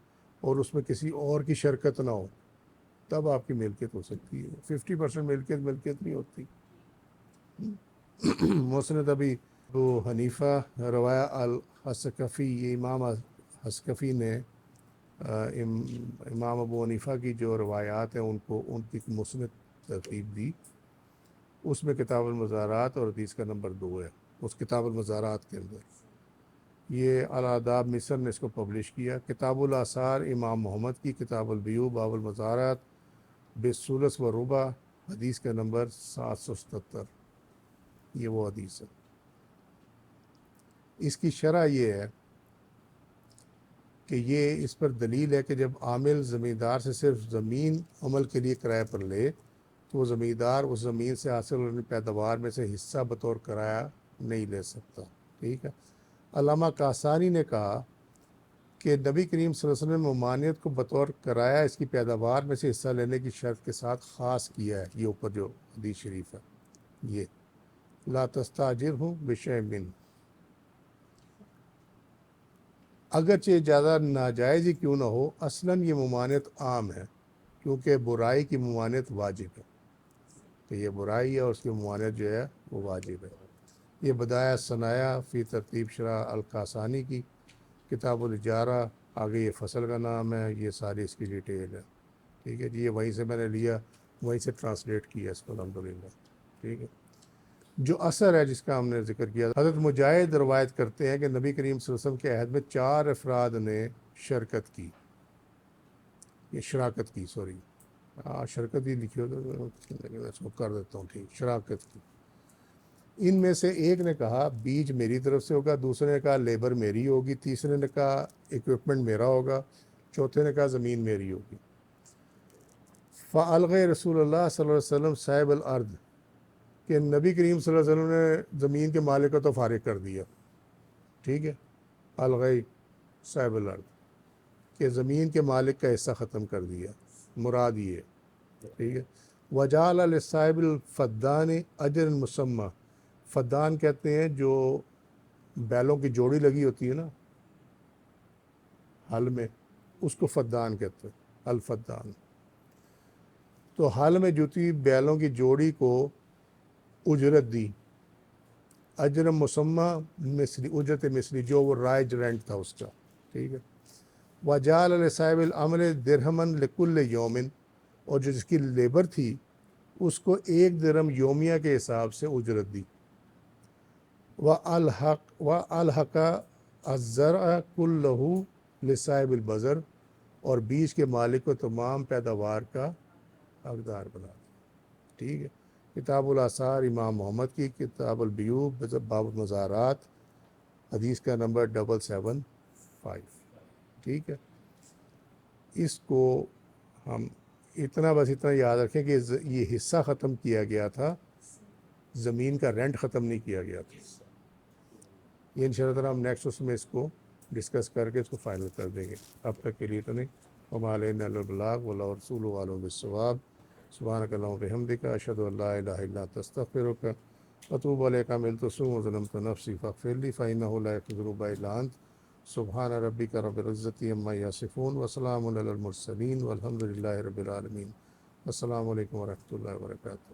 اور اس میں کسی اور کی شرکت نہ ہو، تب آپ کی ملکیت ہو سکتی ہے۔ 50% ملکیت نہیں ہوتی۔ مسند ابھی ابو حنیفہ روایا الحسکفی، یہ امام حسکفی نے امام ابو حنیفہ کی جو روایات ہیں ان کی مسند ترتیب دی، اس میں کتاب المزارات اور حدیث کا نمبر 2 ہے، اس کتاب المزارات کے اندر۔ یہ الاداب مصر نے اس کو پبلش کیا۔ کتاب الاثار امام محمد کی، کتاب البیوع باب المزارات بالثلث و ربع، حدیث کا نمبر 777، یہ وہ حدیث ہے۔ اس کی شرح یہ ہے کہ یہ اس پر دلیل ہے کہ جب عامل زمیندار سے صرف زمین عمل کے لیے کرائے پر لے تو وہ زمیندار اس زمین سے حاصل ہونے پیداوار میں سے حصہ بطور کرایہ نہیں لے سکتا، ٹھیک ہے؟ علامہ کاسانی نے کہا کہ نبی کریم صلی اللہ علیہ وسلم نے ممانعت کو بطور کرایہ اس کی پیداوار میں سے حصہ لینے کی شرط کے ساتھ خاص کیا ہے، یہ اوپر جو حدیث شریف ہے، یہ لا تستاجرہ بشیء من، اگرچہ زیادہ ناجائز ہی کیوں نہ ہو، اصلاً یہ ممانعت عام ہے کیونکہ برائی کی ممانعت واجب ہے، کہ یہ برائی ہے اور اس کی ممانعت جو ہے وہ واجب ہے۔ یہ بدایع ثنایا فی ترتیب شرح الکاسانی کی، کتاب الاجارہ، آگے یہ فصل کا نام ہے، یہ ساری اس کی ڈیٹیل ہے، ٹھیک ہے جی؟ یہ وہیں سے میں نے لیا، وہیں سے ٹرانسلیٹ کیا اس کو، الحمدللہ، ٹھیک ہے؟ جو اثر ہے جس کا ہم نے ذکر کیا، حضرت مجاہد روایت کرتے ہیں کہ نبی کریم صلی اللہ علیہ وسلم کے عہد میں 4 افراد نے شرکت کی، یہ شراکت کی، سوری، شرکت ہی لکھی ہو تو میں اس کو کر دیتا ہوں، ٹھیک، شراکت کی۔ ان میں سے ایک نے کہا بیج میری طرف سے ہوگا، دوسرے نے کہا لیبر میری ہوگی، تیسرے نے کہا اکوپمنٹ میرا ہوگا، چوتھے نے کہا زمین میری ہوگی۔ فَأَلْغَى رسول اللہ صلی اللہ علیہ وسلم صاحب الارض، کہ نبی کریم صلی اللہ علیہ وسلم نے زمین کے مالک کو تو فارغ کر دیا، ٹھیک ہے؟ الغی صاحب الارض، کہ زمین کے مالک کا حصہ ختم کر دیا، مراد یہ، ٹھیک ہے؟ وجعل لصاحب الفدان اجر مسمى، فدان کہتے ہیں جو بیلوں کی جوڑی لگی ہوتی ہے نا حل میں، اس کو فدان کہتے ہیں، الفدان۔ تو حل میں جوتی بیلوں کی جوڑی کو اجرت دی، اجر مسمى مثلی، اجرت مثلی، جو وہ رائج رینٹ تھا اس کا، ٹھیک ہے؟ وجعل لصاحب العمل درہما لکل یوم، اور جو جس کی لیبر تھی اس کو 1 درہم یومیہ کے حساب سے اجرت دی۔ وَأَلْحَقَ الزَّرْعَ كُلَّهُ لِصَاحِبِ الْبَذَرِ، اور بیج کے مالک کو تمام پیداوار کا حقدار بنا دیا، ٹھیک ہے؟ کتاب الاثار امام محمد کی، کتاب البیوع باب المزارات، حدیث کا نمبر 775، ٹھیک ہے؟ اس کو ہم اتنا یاد رکھیں کہ یہ حصہ ختم کیا گیا تھا، زمین کا رینٹ ختم نہیں کیا گیا تھا. یہ ان شاء اللہ تعالیٰ ہم نیکسٹ اس میں اس کو ڈسکس کر کے اس کو فائنل کر دیں گے. اب تک کے لیے تو نہیں. وما علینا الا البلاغ واللہ رسولہ اعلم بالصواب. سبحانک اللہم وبحمدک اشہد ان لا الہ الا انت استغفرک واتوب الیک. عملت سوءا وظلمت نفسی فاغفر لی فانہ لا یغفر الذنوب الا انت. سبحان ربک رب العزۃ عما یصفون وسلام علی المرسلین والحمد للہ رب العالمین. السلام علیکم ورحمۃ اللہ وبرکاتہ.